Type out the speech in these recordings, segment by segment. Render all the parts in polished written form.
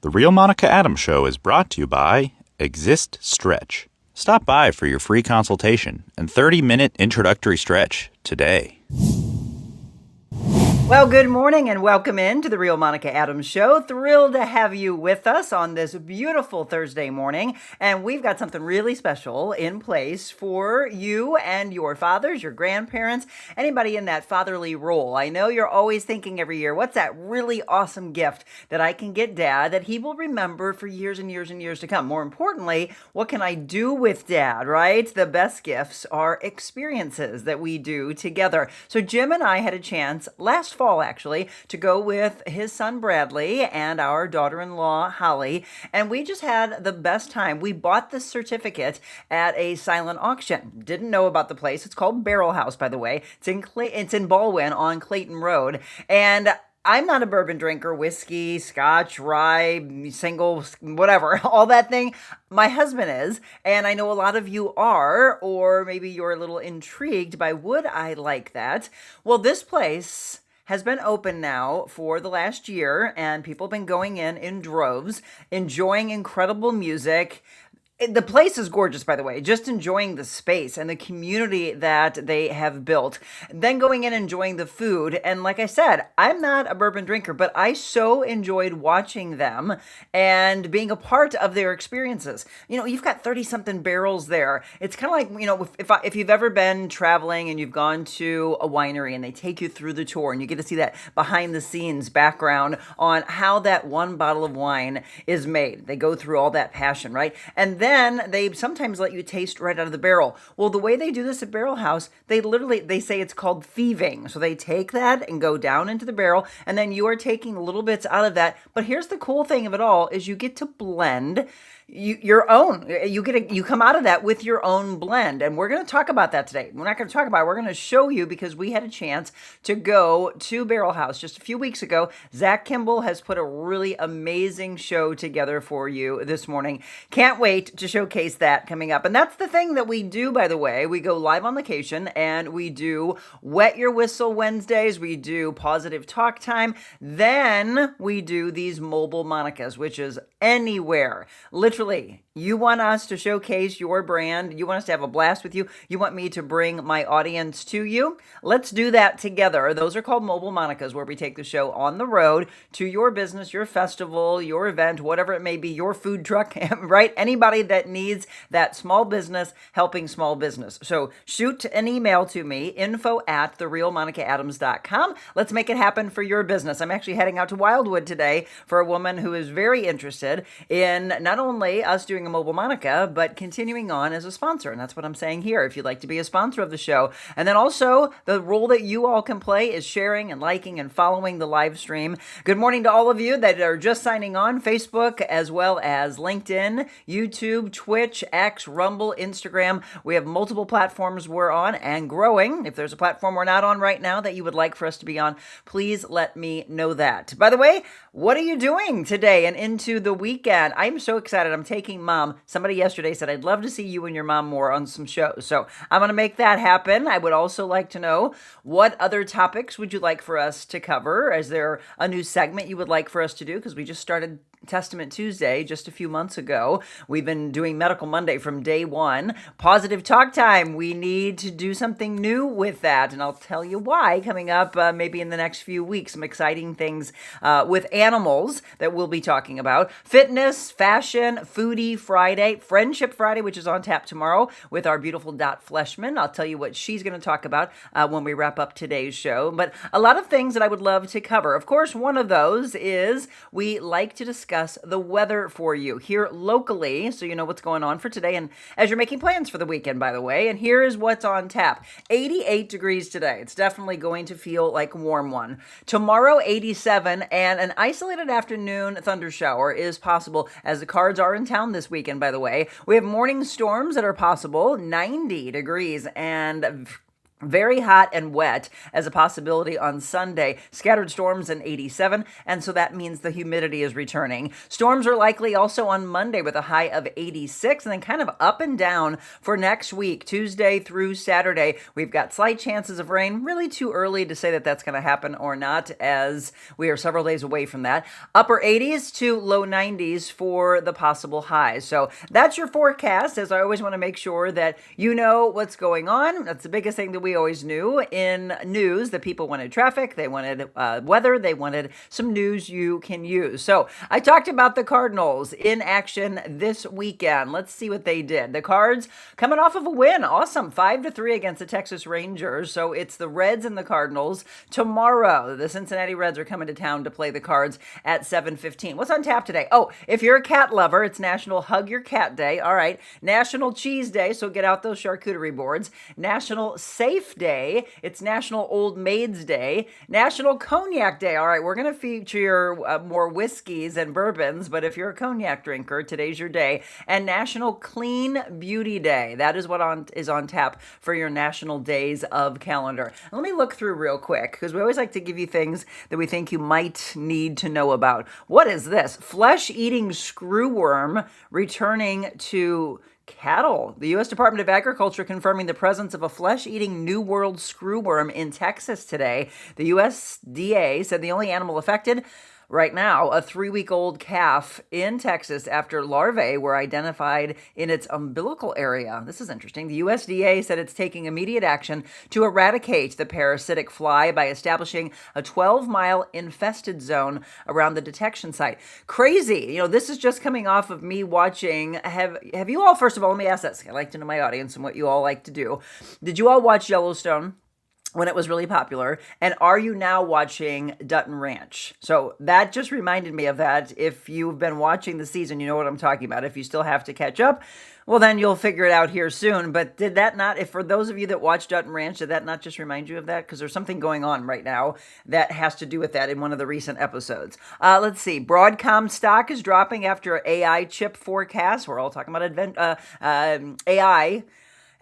The Real Monica Adams Show is brought to you by Exist Stretch. Stop by for your free consultation and 30-minute introductory stretch today. Well, good morning and welcome in to the Real Monica Adams Show. Thrilled to have you with us on this beautiful Thursday morning. And we've got something really special in place for you and your fathers, your grandparents, anybody in that fatherly role. I know you're always thinking every year, what's that really awesome gift that I can get Dad that he will remember for years and years and years to come? More importantly, what can I do with Dad, right? The best gifts are experiences that we do together. So Jim and I had a chance last fall, actually, to go with his son Bradley and our daughter-in-law Holly, and we just had the best time. We bought the certificate at a silent auction. Didn't know about the place. It's called Barrel House, by the way. It's in Baldwin on Clayton Road, and I'm not a bourbon drinker, whiskey, scotch, rye, single, whatever, all that thing. My husband is, and I know a lot of you are, or maybe you're a little intrigued by would I like that? Well, this place has been open now for the last year, and people have been going in droves, enjoying incredible music. The place is gorgeous, by the way, just enjoying the space and the community that they have built. Then going in and enjoying the food. And like I said, I'm not a bourbon drinker, but I so enjoyed watching them and being a part of their experiences. You know, you've got 30-something barrels there. It's kind of like, you know, if you've ever been traveling and you've gone to a winery and they take you through the tour and you get to see that behind-the-scenes background on how that one bottle of wine is made. They go through all that passion, right? And then they sometimes let you taste right out of the barrel. Well, the way they do this at Barrel House, they say it's called thieving. So they take that and go down into the barrel, and then you are taking little bits out of that. But here's the cool thing of it all is you get to blend your own. You come out of that with your own blend, and we're going to talk about that today. We're not going to talk about it. We're going to show you because we had a chance to go to Barrel House just a few weeks ago. Zach Kimball has put a really amazing show together for you this morning. Can't wait to showcase that coming up. And that's the thing that we do, by the way. We go live on location and we do Wet Your Whistle Wednesdays. We do Positive Talk Time. Then we do these mobile Monicas, which is anywhere. Literally, you want us to showcase your brand. You want us to have a blast with you. You want me to bring my audience to you. Let's do that together. Those are called Mobile Monicas, where we take the show on the road to your business, your festival, your event, whatever it may be, your food truck, right? Anybody that needs that small business, helping small business. So shoot an email to me, info@therealmonicaadams.com. Let's make it happen for your business. I'm actually heading out to Wildwood today for a woman who is very interested in not only us doing a Mobile Monica, but continuing on as a sponsor. And that's what I'm saying here. If you'd like to be a sponsor of the show. And then also the role that you all can play is sharing and liking and following the live stream. Good morning to all of you that are just signing on Facebook, as well as LinkedIn, YouTube, Twitch, X, Rumble, Instagram. We have multiple platforms we're on and growing. If there's a platform we're not on right now that you would like for us to be on, please let me know that. By the way, what are you doing today and into the weekend? I'm so excited. I'm taking Mom. Somebody yesterday said, I'd love to see you and your mom more on some shows. So I'm going to make that happen. I would also like to know, what other topics would you like for us to cover? Is there a new segment you would like for us to do? Because we just started Testament Tuesday just a few months ago. We've been doing Medical Monday from day one. Positive Talk Time. We need to do something new with that, and I'll tell you why coming up maybe in the next few weeks. Some exciting things with animals that we'll be talking about. Fitness, fashion, Foodie Friday, Friendship Friday, which is on tap tomorrow with our beautiful Dot Fleshman. I'll tell you what she's going to talk about when we wrap up today's show. But a lot of things that I would love to cover. Of course, one of those is we like to discuss the weather for you here locally, so you know what's going on for today and as you're making plans for the weekend, by the way. And here is what's on tap. 88 degrees today. It's definitely going to feel like a warm one. Tomorrow, 87, and an isolated afternoon thunder shower is possible, as the Cards are in town this weekend, by the way. We have morning storms that are possible, 90 degrees, and Very hot and wet as a possibility on Sunday. Scattered storms in 87, and so that means the humidity is returning. Storms are likely also on Monday with a high of 86, and then kind of up and down for next week, Tuesday through Saturday. We've got slight chances of rain. Really too early to say that that's going to happen or not, as we are several days away from that. Upper 80s to low 90s for the possible highs. So that's your forecast, as I always want to make sure that you know what's going on. That's the biggest thing that we always knew in news. The people wanted traffic, they wanted weather, they wanted some news you can use. So I talked about the Cardinals in action this weekend. Let's see what they did. The Cards coming off of a win. Awesome. 5-3 against the Texas Rangers. So it's the Reds and the Cardinals tomorrow. The Cincinnati Reds are coming to town to play the Cards at 7:15. What's on tap today? Oh, if you're a cat lover, it's National Hug Your Cat Day. All right. National Cheese Day, so get out those charcuterie boards. National Safe Day. It's National Old Maids Day. National Cognac Day. All right, we're going to feature more whiskeys and bourbons, but if you're a cognac drinker, today's your day. And National Clean Beauty Day. That is what is on tap for your national days of calendar. Let me look through real quick, because we always like to give you things that we think you might need to know about. What is this? Flesh-eating screwworm returning to cattle. The U.S. Department of Agriculture confirming the presence of a flesh-eating New World screwworm in Texas today. The USDA said the only animal affected right now, a 3-week-old calf in Texas after larvae were identified in its umbilical area. This is interesting. The USDA said it's taking immediate action to eradicate the parasitic fly by establishing a 12-mile infested zone around the detection site. Crazy. You know, this is just coming off of me watching. Have you all, first of all, let me ask this. I like to know my audience and what you all like to do. Did you all watch Yellowstone when it was really popular? And are you now watching Dutton Ranch? So that just reminded me of that. If you've been watching the season, you know what I'm talking about. If you still have to catch up, well, then you'll figure it out here soon. But did that not, if for those of you that watch Dutton Ranch, did that not just remind you of that? Because there's something going on right now that has to do with that in one of the recent episodes. Let's see. Broadcom stock is dropping after AI chip forecast. We're all talking about AI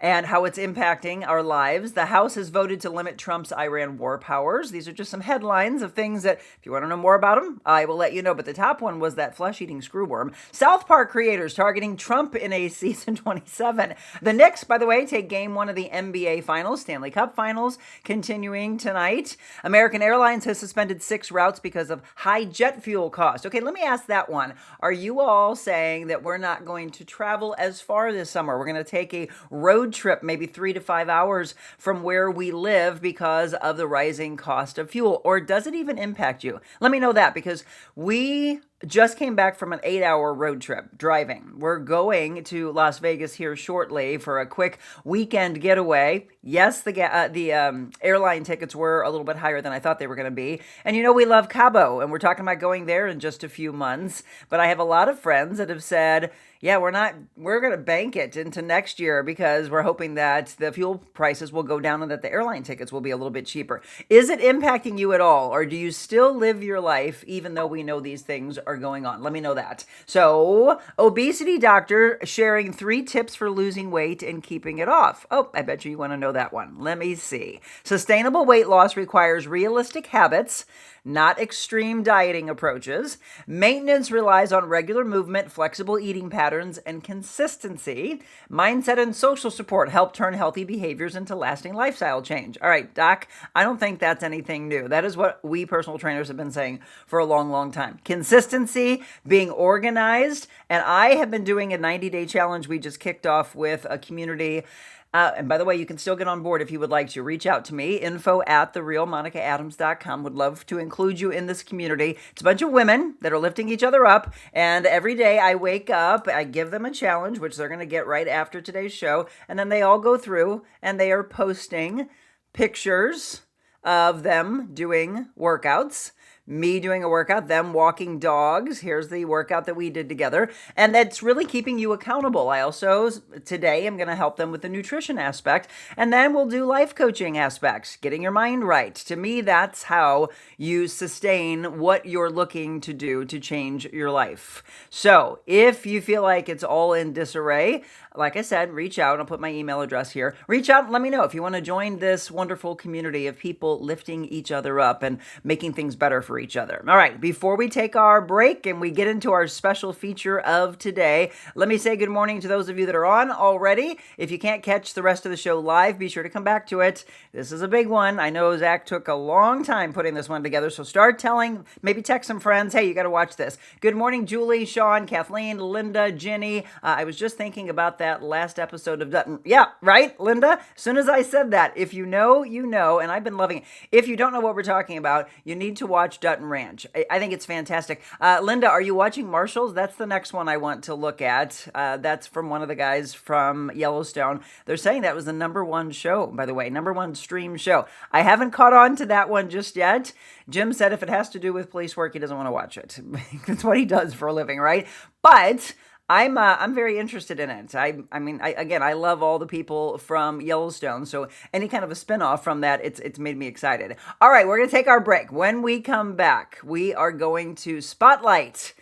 and how it's impacting our lives. The House has voted to limit Trump's Iran war powers. These are just some headlines of things that, if you want to know more about them, I will let you know. But the top one was that flesh-eating screwworm. South Park creators targeting Trump in a season 27. The Knicks, by the way, take game 1 of the NBA Finals, Stanley Cup Finals, continuing tonight. American Airlines has suspended 6 routes because of high jet fuel cost. Okay, let me ask that one. Are you all saying that we're not going to travel as far this summer? We're going to take a road trip, maybe 3 to 5 hours from where we live because of the rising cost of fuel? Or does it even impact you? Let me know that, because we just came back from an 8-hour road trip driving. We're going to Las Vegas here shortly for a quick weekend getaway. Yes, the airline tickets were a little bit higher than I thought they were going to be. And you know, we love Cabo, and we're talking about going there in just a few months. But I have a lot of friends that have said, yeah, we're going to bank it into next year because we're hoping that the fuel prices will go down and that the airline tickets will be a little bit cheaper. Is it impacting you at all? Or do you still live your life even though we know these things are going on? Let me know that. So, obesity doctor sharing 3 tips for losing weight and keeping it off. Oh, I bet you want to know that one. Let me see. Sustainable weight loss requires realistic habits, not extreme dieting approaches. Maintenance relies on regular movement, flexible eating patterns, and consistency. Mindset and social support help turn healthy behaviors into lasting lifestyle change. All right, Doc, I don't think that's anything new. That is what we personal trainers have been saying for a long, long time. Consistency, being organized, and I have been doing a 90-day challenge we just kicked off with a community. And by the way, you can still get on board if you would like to. Reach out to me, info@therealmonicaadams.com. Would love to include you in this community. It's a bunch of women that are lifting each other up. And every day I wake up, I give them a challenge, which they're going to get right after today's show. And then they all go through and they are posting pictures of them doing workouts, me doing a workout, them walking dogs. Here's the workout that we did together. And that's really keeping you accountable. I also, today, am going to help them with the nutrition aspect. And then we'll do life coaching aspects, getting your mind right. To me, that's how you sustain what you're looking to do to change your life. So if you feel like it's all in disarray, like I said, reach out. I'll put my email address here. Reach out and let me know if you want to join this wonderful community of people lifting each other up and making things better for each other. All right, before we take our break and we get into our special feature of today, let me say good morning to those of you that are on already. If you can't catch the rest of the show live, be sure to come back to it. This is a big one. I know Zach took a long time putting this one together, so start telling, maybe text some friends, hey, you got to watch this. Good morning, Julie, Sean, Kathleen, Linda, Jenny. I was just thinking about that last episode of Dutton. Yeah, right, Linda? As soon as I said that, if you know, you know, and I've been loving it. If you don't know what we're talking about, you need to watch Dutton Ranch. I think it's fantastic. Linda, are you watching Marshall's? That's the next one I want to look at. That's from one of the guys from Yellowstone. They're saying that was the #1 show, by the way, #1 stream show. I haven't caught on to that one just yet. Jim said if it has to do with police work, he doesn't want to watch it. That's what he does for a living, right? But I'm very interested in it. I love all the people from Yellowstone, so any kind of a spinoff from that, it's made me excited. All right, we're going to take our break. When we come back, we are going to spotlight.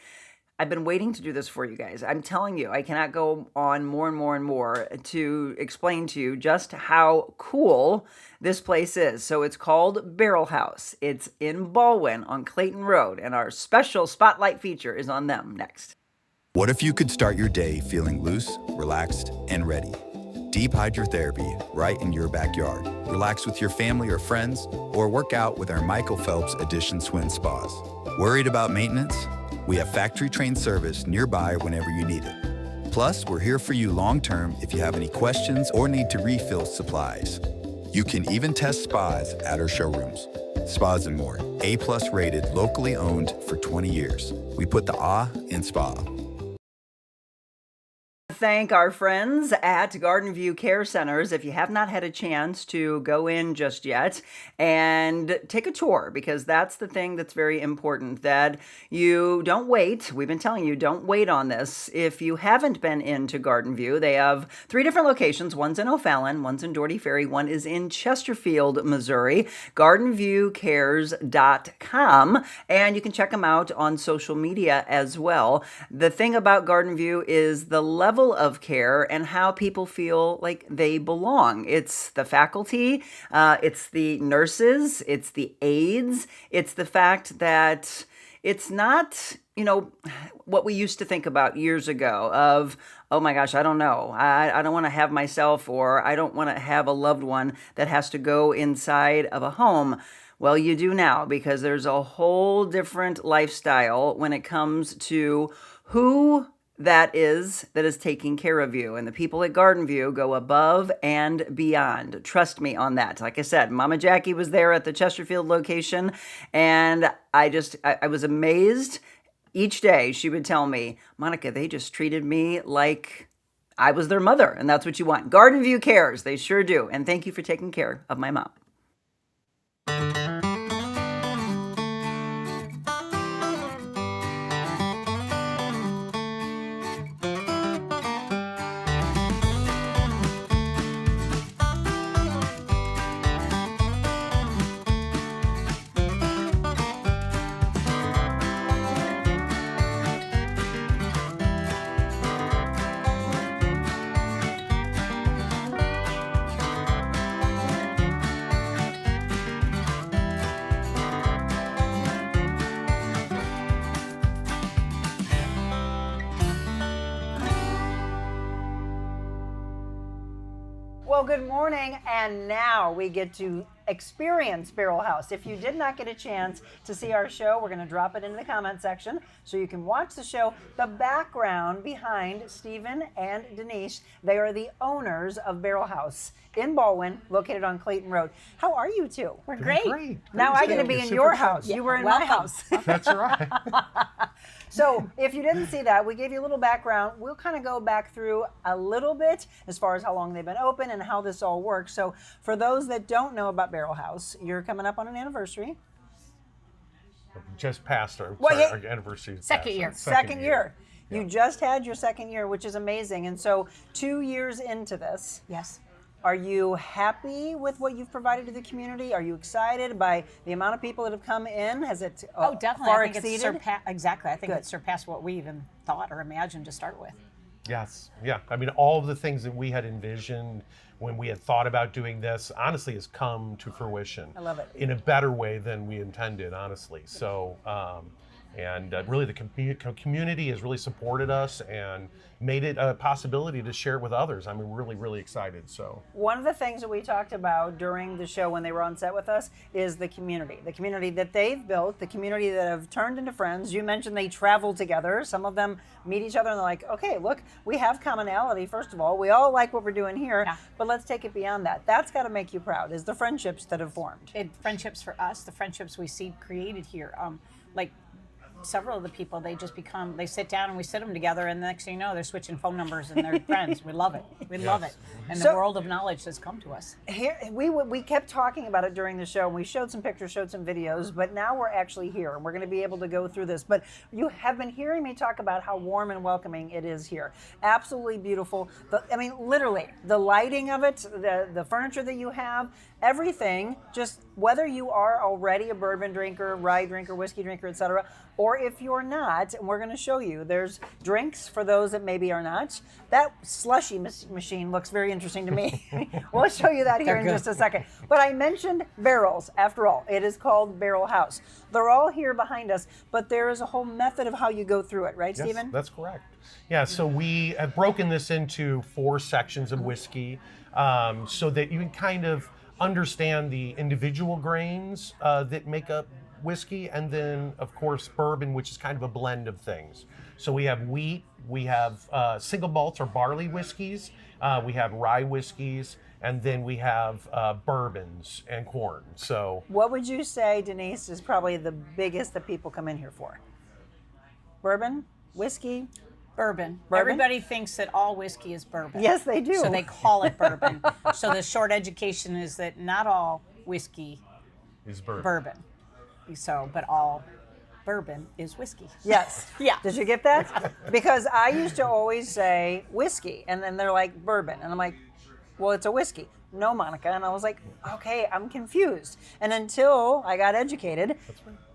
I've been waiting to do this for you guys. I'm telling you, I cannot go on more and more and more to explain to you just how cool this place is. So it's called Barrel House. It's in Baldwin on Clayton Road, and our special spotlight feature is on them next. What if you could start your day feeling loose, relaxed, and ready? Deep hydrotherapy right in your backyard. Relax with your family or friends, or work out with our Michael Phelps Edition Swim Spas. Worried about maintenance? We have factory-trained service nearby whenever you need it. Plus, we're here for you long-term if you have any questions or need to refill supplies. You can even test spas at our showrooms. Spas and More, A+ rated, locally owned for 20 years. We put the ah in spa. Thank our friends at Garden View Care Centers. If you have not had a chance to go in just yet and take a tour, because that's the thing that's very important, that you don't wait. We've been telling you, don't wait on this. If you haven't been into Garden View, they have 3 different locations. One's in O'Fallon, one's in Doherty Ferry, one is in Chesterfield, Missouri. GardenViewCares.com, and you can check them out on social media as well. The thing about Garden View is the level of care and how people feel like they belong. It's the faculty, it's the nurses, it's the aides, it's the fact that it's not, what we used to think about years ago of, oh my gosh, I don't know. I don't want to have myself, or I don't want to have a loved one that has to go inside of a home. Well, you do now, because there's a whole different lifestyle when it comes to who that is taking care of you. And the people at Garden View go above and beyond. Trust me on that. Like I said, Mama Jackie was there at the Chesterfield location, and I was amazed. Each day she would tell me, Monica, they just treated me like I was their mother, and that's what you want. Garden View cares. They sure do. And thank you for taking care of my mom. Well, good morning, and now we get to experience Barrel House. If you did not get a chance to see our show, we're going to drop it into the comment section so you can watch the show. The background behind Stephen and Denise, they are the owners of Barrel House in Baldwin, located on Clayton Road. How are you two? We're great. Now I'm going to be in your house. Yeah, you were in welcome. my house. That's right. So if you didn't see that, we gave you a little background. We'll kind of go back through a little bit as far as how long they've been open and how this all works. So for those that don't know about Barrel House, you're coming up on an anniversary. just passed our, Well, our anniversary. is Second past, year. so Second year. Yeah. You just had your second year, which is amazing. And so 2 years into this, Yes. are you happy with what you've provided to the community? Are you excited by the amount of people that have come in? Has it Definitely. far I think exceeded? exactly. I think Good. it surpassed what we even thought or imagined to start with. Yes, yeah. I mean, all of the things that we had envisioned when we had thought about doing this, honestly, has come to fruition. I love it. In a better way than we intended, honestly. So, really, the community has really supported us and made it a possibility to share it with others. I'm really, really excited. So, One of the things that we talked about during the show when they were on set with us is the community that they've built, the community that have turned into friends. You mentioned they travel together. Some of them meet each other and they're like, okay, look, we have commonality. First of all, we all like what we're doing here, but let's take it beyond that. That's got to make you proud, is the friendships that have formed. Friendships for us, the friendships we see created here. Like several of the people, they sit down and we sit them together, and the next thing you know, they're switching phone numbers and they're friends. We love it. We love it. And So- the world of knowledge has come to us. Here we kept talking about it during the show, and we showed some pictures, showed some videos, but now we're actually here and we're going to be able to go through this. But you have been hearing me talk about how warm and welcoming it is here. Absolutely beautiful. Literally, the lighting of it, the furniture that you have, everything, just whether you are already a bourbon drinker, rye drinker, whiskey drinker, etc., or if you're not, and we're going to show you, there's drinks for those that maybe are not. That slushy machine looks very interesting to me. We'll show you that here in just a second. But I mentioned barrels, after all. It is called Barrel House. They're all here behind us, but there is a whole method of how you go through it, right, yes, Stephen? that's correct. Yeah, so we have broken this into 4 sections of whiskey so that you can kind of understand the individual grains that make up whiskey, and then of course bourbon, which is kind of a blend of things. So we have wheat, we have single malts or barley whiskeys, we have rye whiskeys, and then we have bourbons and corn. So What would you say, Denise, is probably the biggest that people come in here for? Bourbon? Whiskey? Bourbon. Bourbon? Everybody thinks that all whiskey is bourbon. Yes, they do. So they call it bourbon. So the short education is that not all whiskey is bourbon. bourbon. So, but all bourbon is whiskey. Yes. Yeah. Did you get that? Because I used to always say whiskey, and then they're like bourbon. And I'm like, well, it's a whiskey. No, Monica. And I was like, okay, I'm confused. And until I got educated,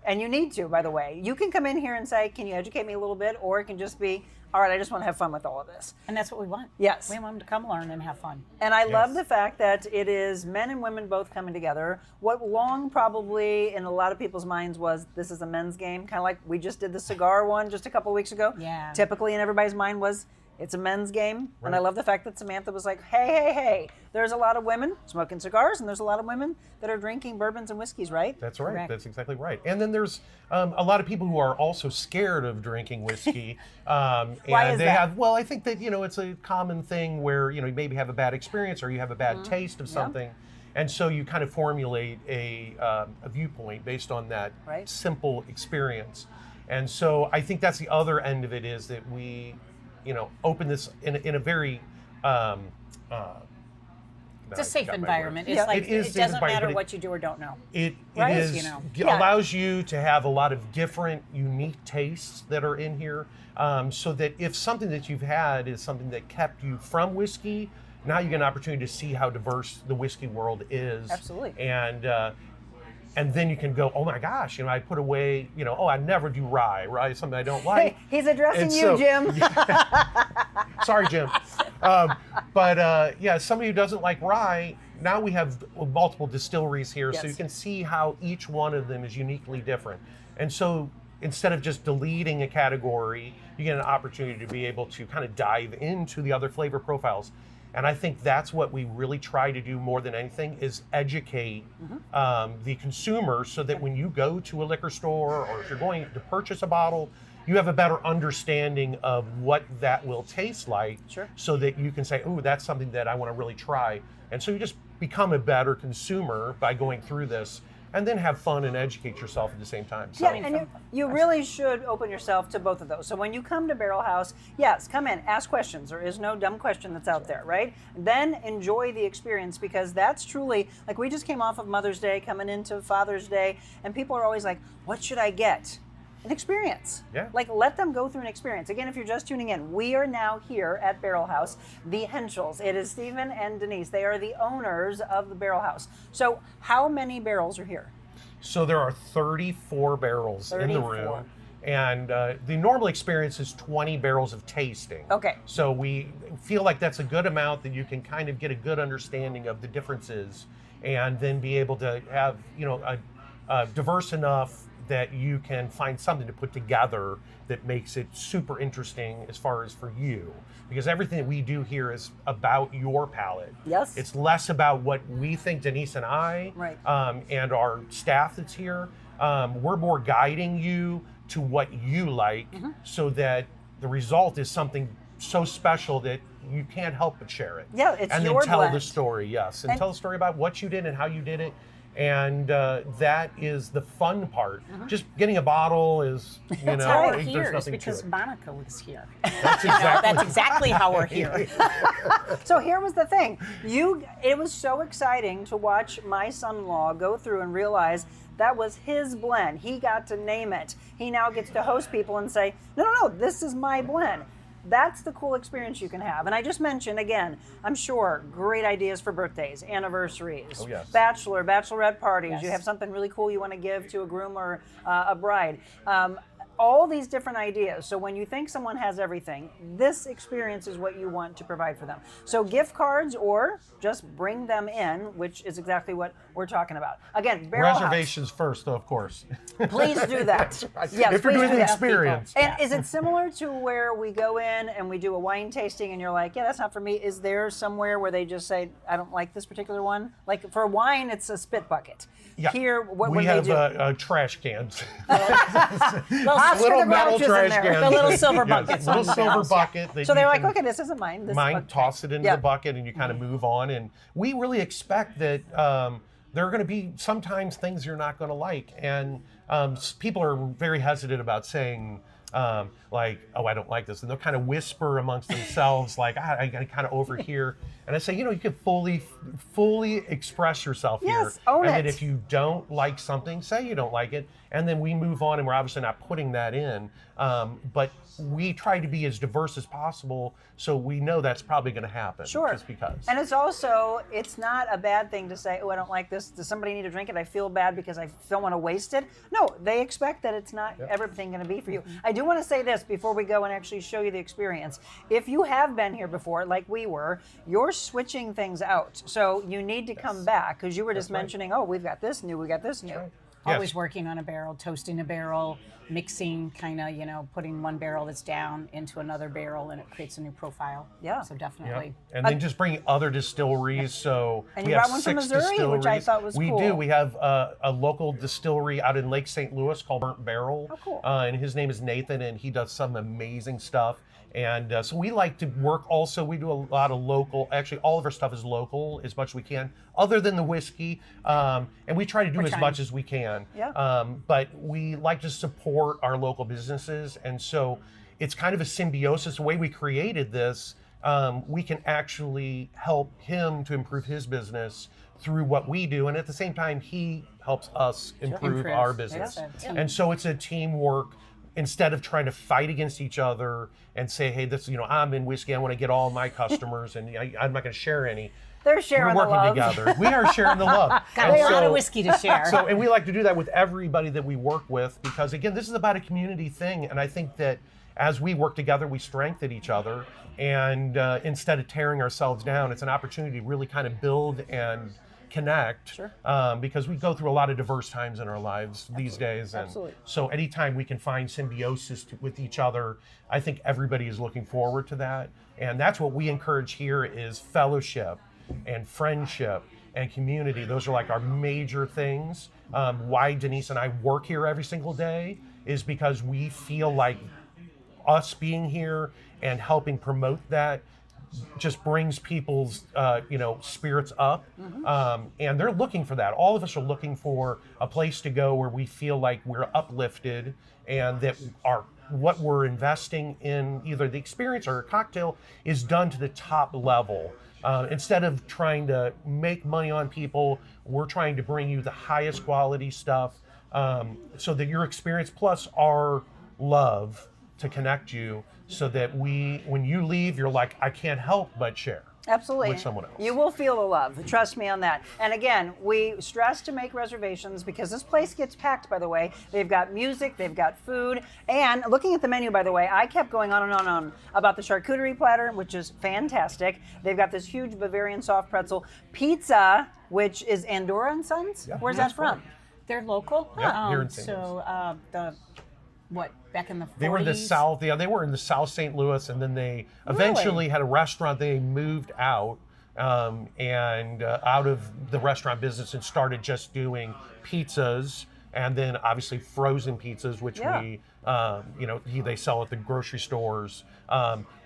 and you need to, by the way, you can come in here and say, can you educate me a little bit? Or it can just be, all right, I just want to have fun with all of this. And that's what we want. Yes. We want them to come learn and have fun. And I love the fact that it is men and women both coming together. What long probably in a lot of people's minds was this is a men's game, kind of like we just did the cigar one just a couple of weeks ago. Yeah. Typically in everybody's mind was it's a men's game. And I love the fact that Samantha was like, hey, there's a lot of women smoking cigars, and there's a lot of women that are drinking bourbons and whiskeys, right? That's right. Correct. That's exactly right. And then there's a lot of people who are also scared of drinking whiskey. And Why is they that? have, well, I think that, it's a common thing where, you maybe have a bad experience or you have a bad taste of something. And so you kind of formulate a viewpoint based on that simple experience. And so I think that's the other end of it, is that we, open this in a very It's a safe environment. It's Yeah. like It is it safe doesn't environment, matter but what you do or don't know. It Right. is, allows you to have a lot of different, unique tastes that are in here, so that if something that you've had is something that kept you from whiskey, now you get an opportunity to see how diverse the whiskey world is. Absolutely. And then you can go, oh my gosh, I put away, I never do rye. Rye is something I don't like. Hey, he's addressing And you, so- Jim. Sorry, Jim. Somebody who doesn't like rye, now we have multiple distilleries here, so Yes. you can see how each one of them is uniquely different. And so instead of just deleting a category, you get an opportunity to be able to kind of dive into the other flavor profiles. And I think that's what we really try to do more than anything, is educate the consumer, so that when you go to a liquor store or if you're going to purchase a bottle, you have a better understanding of what that will taste like, so that you can say, oh, that's something that I want to really try. And so you just become a better consumer by going through this. and then have fun and educate yourself at the same time. So. Yeah, and you really should open yourself to both of those. So when you come to Barrel House, yes, come in, ask questions. There is no dumb question that's out there, right? Then enjoy the experience, because that's truly, like, we just came off of Mother's Day, coming into Father's Day, and people are always like, what should I get? An experience. Yeah. Like, let them go through an experience. Again, if you're just tuning in, we are now here at Barrel House, the Henschels. It is Stephen and Denise. They are the owners of the Barrel House. So how many barrels are here? So there are 34 barrels in the 34. room. And the normal experience is 20 barrels of tasting. Okay. So we feel like that's a good amount that you can kind of get a good understanding of the differences, and then be able to have, a diverse enough that you can find something to put together that makes it super interesting as far as for you. Because everything that we do here is about your palate. Yes. It's less about what we think, Denise and I, Right. And our staff that's here. We're more guiding you to what you like, so that the result is something so special that you can't help but share it. Yeah, it's and your then tell blend. the story, yes. And tell the story about what you did and how you did it. And that is the fun part. Just getting a bottle is, That's how we're there's here, is nothing because to it. Monica was here. That's exactly. That's exactly how we're here. So here was the thing. It was so exciting to watch my son-in-law go through and realize that was his blend. He got to name it. He now gets to host people and say, no, this is my blend. That's the cool experience you can have. And I just mentioned, again, I'm sure, great ideas for birthdays, anniversaries, Oh, yes. bachelorette parties. Yes. You have something really cool you want to give to a groom or a bride. All these different ideas. So when you think someone has everything, this experience is what you want to provide for them. So gift cards, or just bring them in, which is exactly what we're talking about. Again, Barrel House. Reservations first, though, of course. Please do that. Yes, If you're please doing do the that. experience. And is it similar to where we go in and we do a wine tasting and you're like, yeah, that's not for me? Is there somewhere where they just say, I don't like this particular one? Like for wine, it's a spit bucket. Yeah. Here, what we do have they do? Trash cans. Oscar little the metal Grouch is in trash there. cans. The little silver Yes, buckets little on the silver house, yeah. bucket. that So you they're like, can- okay, this isn't mine. This mine, okay. toss it into Yeah. the bucket, and you kind of move on. And we really expect that there are going to be sometimes things you're not going to like, and people are very hesitant about saying like, oh, I don't like this, and they'll kind of whisper amongst themselves like, I kind of overhear. And I say, you can fully express yourself here. Yes, own and it. that if you don't like something, say you don't like it, and then we move on, and we're obviously not putting that in. But we try to be as diverse as possible, so we know that's probably going to happen. Sure. Just because. And it's not a bad thing to say, oh, I don't like this. Does somebody need to drink it? I feel bad because I don't want to waste it. No, they expect that it's not everything going to be for you. I do want to say this before we go and actually show you the experience. If you have been here before, like we were, you're switching things out. So you need to come back, because you were just mentioning, oh, we've got this new, we got this new. Right. Always Yes. working on a barrel, toasting a barrel, mixing, kind of, putting one barrel that's down into another barrel, and it creates a new profile. Yeah. So Yeah. definitely. And then just bringing other distilleries. So And we you have brought one from 6 Missouri, which I distilleries. thought was we cool. do. We have a local distillery out in Lake St. Louis called Barrel. Oh, cool. And his name is Nathan, and he does some amazing stuff. And so we like to work also, we do a lot of local, actually all of our stuff is local as much as we can, other than the whiskey. And we try to do as trying. much as we can. Yeah. But we like to support our local businesses. And so it's kind of a symbiosis. The way we created this, we can actually help him to improve his business through what we do. And at the same time, he helps us improve our business. Yes. And so it's a teamwork. Instead of trying to fight against each other and say, hey, this, I'm in whiskey, I want to get all my customers, and I'm not going to share any. They're sharing We're the working love. together. We are sharing the love. Got And a lot so- of whiskey to share. and we like to do that with everybody that we work with, because again, this is about a community thing. And I think that as we work together, we strengthen each other. And instead of tearing ourselves down, it's an opportunity to really kind of build and connect. Sure. Because we go through a lot of diverse times in our lives these days. And Absolutely. so anytime we can find symbiosis with each other, I think everybody is looking forward to that. And that's what we encourage here is fellowship and friendship and community. Those are like our major things. Why Denise and I work here every single day is because we feel like us being here and helping promote that just brings people's spirits up, and they're looking for that. All of us are looking for a place to go where we feel like we're uplifted, and that what we're investing in, either the experience or a cocktail, is done to the top level. Instead of trying to make money on people, we're trying to bring you the highest quality stuff, so that your experience plus our love to connect you, so that when you leave, you're like, I can't help but share. Absolutely. With someone else. You will feel the love. Trust me on that. And again, we stress to make reservations because this place gets packed, by the way. They've got music, they've got food. And looking at the menu, by the way, I kept going on and on about the charcuterie platter, which is fantastic. They've got this huge Bavarian soft pretzel. Pizza, which is Andorra & Sons? Yeah, Where's that's that from? right. They're local. Yeah, here in St. So back in the 40s? They were in the South. Yeah, they were in the South St. Louis, and then they eventually had a restaurant. They moved out and out of the restaurant business and started just doing pizzas, and then obviously frozen pizzas, which they sell at the grocery stores.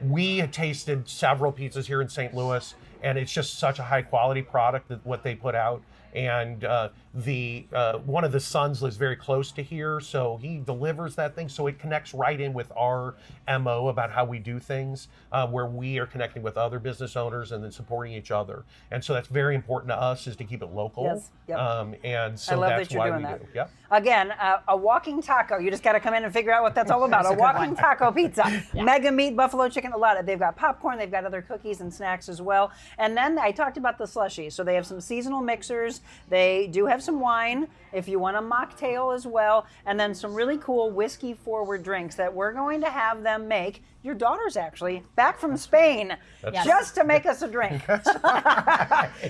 We had tasted several pizzas here in St. Louis, and it's just such a high quality product that what they put out. And one of the sons lives very close to here, so he delivers that thing. So it connects right in with our MO about how we do things, where we are connecting with other business owners and then supporting each other. And so that's very important to us, is to keep it local. Yes. Yep. And so I love that's that you're why doing we that. do. Yep. Again, a walking taco. You just got to come in and figure out what that's all about. A walking taco pizza. Mega meat, buffalo chicken, a lot of. They've got popcorn. They've got other cookies and snacks as well. And then I talked about the slushies. So they have some seasonal mixers. They do have some wine if you want a mocktail as well. And then some really cool whiskey forward drinks that we're going to have them make. Your daughter's actually back from Spain just to make us a drink.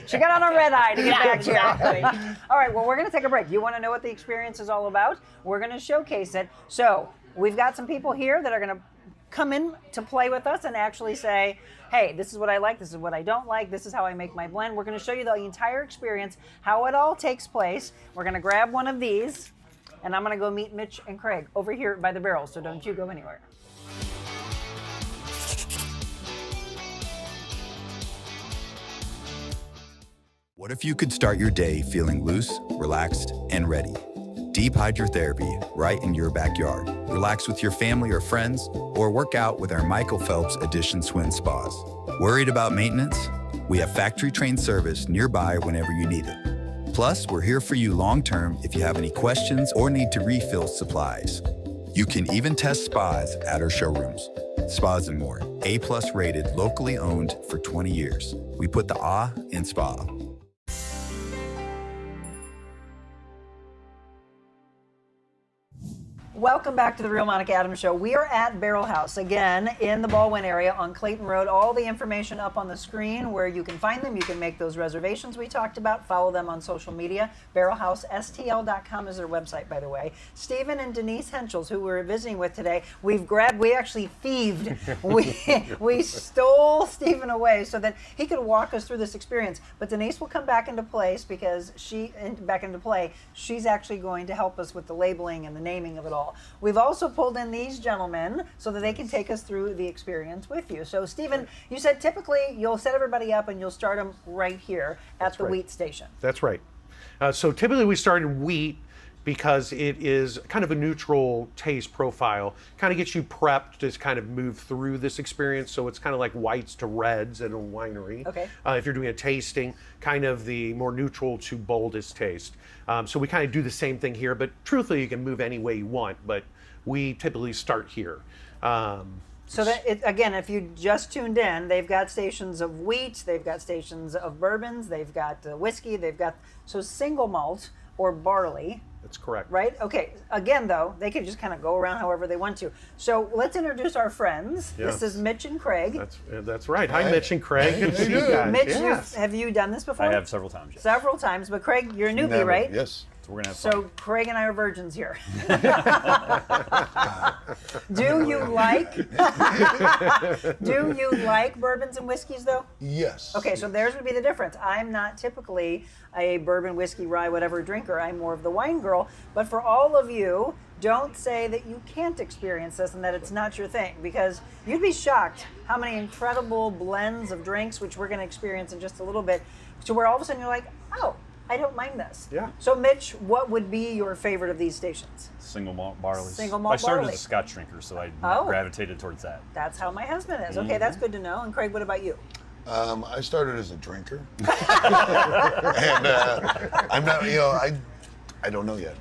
She got on a red eye to get back here. All right, well, we're going to take a break. You want to know what the experience is all about? We're going to showcase it. So we've got some people here that are going to come in to play with us and actually say, hey, this is what I like, this is what I don't like, this is how I make my blend. We're going to show you the entire experience, how it all takes place. We're going to grab one of these, and I'm going to go meet Mitch and Craig over here by the barrel, so don't you go anywhere. What if you could start your day feeling loose, relaxed, and ready? Deep hydrotherapy right in your backyard. Relax with your family or friends, or work out with our Michael Phelps Edition Swim Spas. Worried about maintenance? We have factory-trained service nearby whenever you need it. Plus, we're here for you long-term if you have any questions or need to refill supplies. You can even test spas at our showrooms. Spas and More, A+ rated, locally owned for 20 years. We put the ah in spa. Welcome back to the Real Monica Adams Show. We are at Barrel House, again, in the Baldwin area on Clayton Road. All the information up on the screen where you can find them. You can make those reservations we talked about. Follow them on social media. BarrelHouseSTL.com is their website, by the way. Stephen and Denise Henschel, who we're visiting with today, we actually thieved. we stole Stephen away so that he could walk us through this experience. But Denise will come back into place because she's actually going to help us with the labeling and the naming of it all. We've also pulled in these gentlemen so that they can take us through the experience with you. So, Stephen, you said typically you'll set everybody up and you'll start them right here at the wheat station. That's right. So typically we start in wheat because it is kind of a neutral taste profile. Kind of gets you prepped to kind of move through this experience. So it's kind of like whites to reds at a winery. Okay. If you're doing a tasting, kind of the more neutral to boldest taste. So we kind of do the same thing here, but truthfully you can move any way you want, but we typically start here. So that again, if you just tuned in, they've got stations of wheat, they've got stations of bourbons, they've got whiskey, they've got single malt or barley. That's correct. Right? Okay. Again, though, they could just kind of go around however they want to. So let's introduce our friends. Yes. This is Mitch and Craig. That's right. Hi, Mitch and Craig. Good to see you guys. Mitch, have you done this before? I have several times, yes. Several times, but Craig, you're a newbie, right? Yes. So we're going to have fun. So Craig and I are virgins here. Do you like bourbons and whiskeys, though? Yes. Okay, so theirs would be the difference. I'm not typically a bourbon, whiskey, rye, whatever drinker. I'm more of the wine girl. But for all of you don't say that you can't experience this and that it's not your thing, because you'd be shocked how many incredible blends of drinks, which we're going to experience in just a little bit, to where all of a sudden you're like, oh, I don't mind this. Yeah. So Mitch, what would be your favorite of these stations? Single malt barley. Single malt I started barley. as a Scotch drinker, so I Oh. gravitated towards that. That's how my husband is. Okay, that's good to know. And Craig, what about you? I started as a drinker, and I'm not. I don't know yet.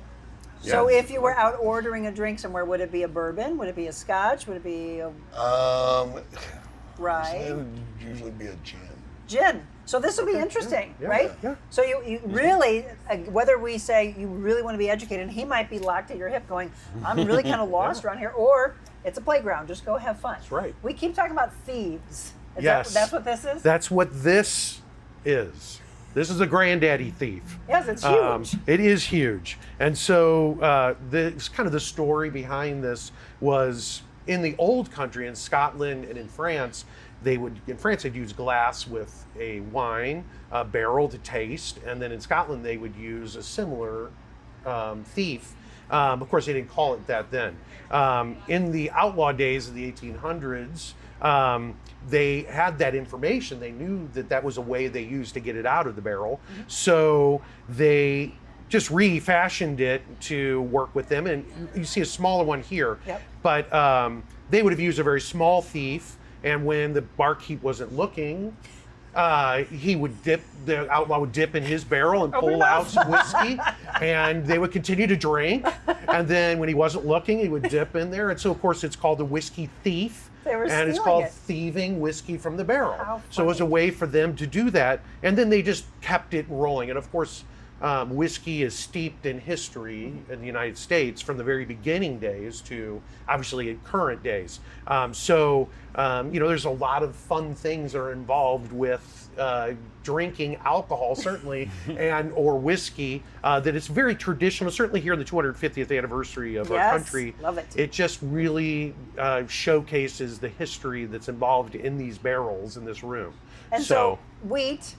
So if you were out ordering a drink somewhere, would it be a bourbon? Would it be a Scotch? Would it be a rye? It would usually be a gin. Gin. So this will be interesting, Yeah. right? Yeah. So you really, whether we say you really want to be educated, he might be locked at your hip going, I'm really kind of lost around here, or it's a playground, just go have fun. That's right. We keep talking about thieves. Yes. That's what this is? That's what this is. This is a granddaddy thief. Yes, it's huge. It is huge. And so this kind of the story behind this was in the old country, in Scotland and in France, they'd use glass with a wine barrel to taste, and then in Scotland they would use a similar thief. Of course, they didn't call it that then. In the outlaw days of the 1800s, they had that information. They knew that that was a way they used to get it out of the barrel. So they just refashioned it to work with them. And you see a smaller one here. Yep. But they would have used a very small thief. And when the barkeep wasn't looking, the outlaw would dip in his barrel and pull out some whiskey, and they would continue to drink. And then when he wasn't looking, he would dip in there. And so, of course, it's called the whiskey thief. They were and it's stealing called it. thieving whiskey from the barrel. How So it was a funny. way for them to do that. And then they just kept it rolling. And of course, whiskey is steeped in history in the United States from the very beginning days to obviously in current days. There's a lot of fun things that are involved with drinking alcohol, certainly, and or whiskey, that it's very traditional. Certainly here in the 250th anniversary of our country, love it. It just really showcases the history that's involved in these barrels in this room. And so wheat,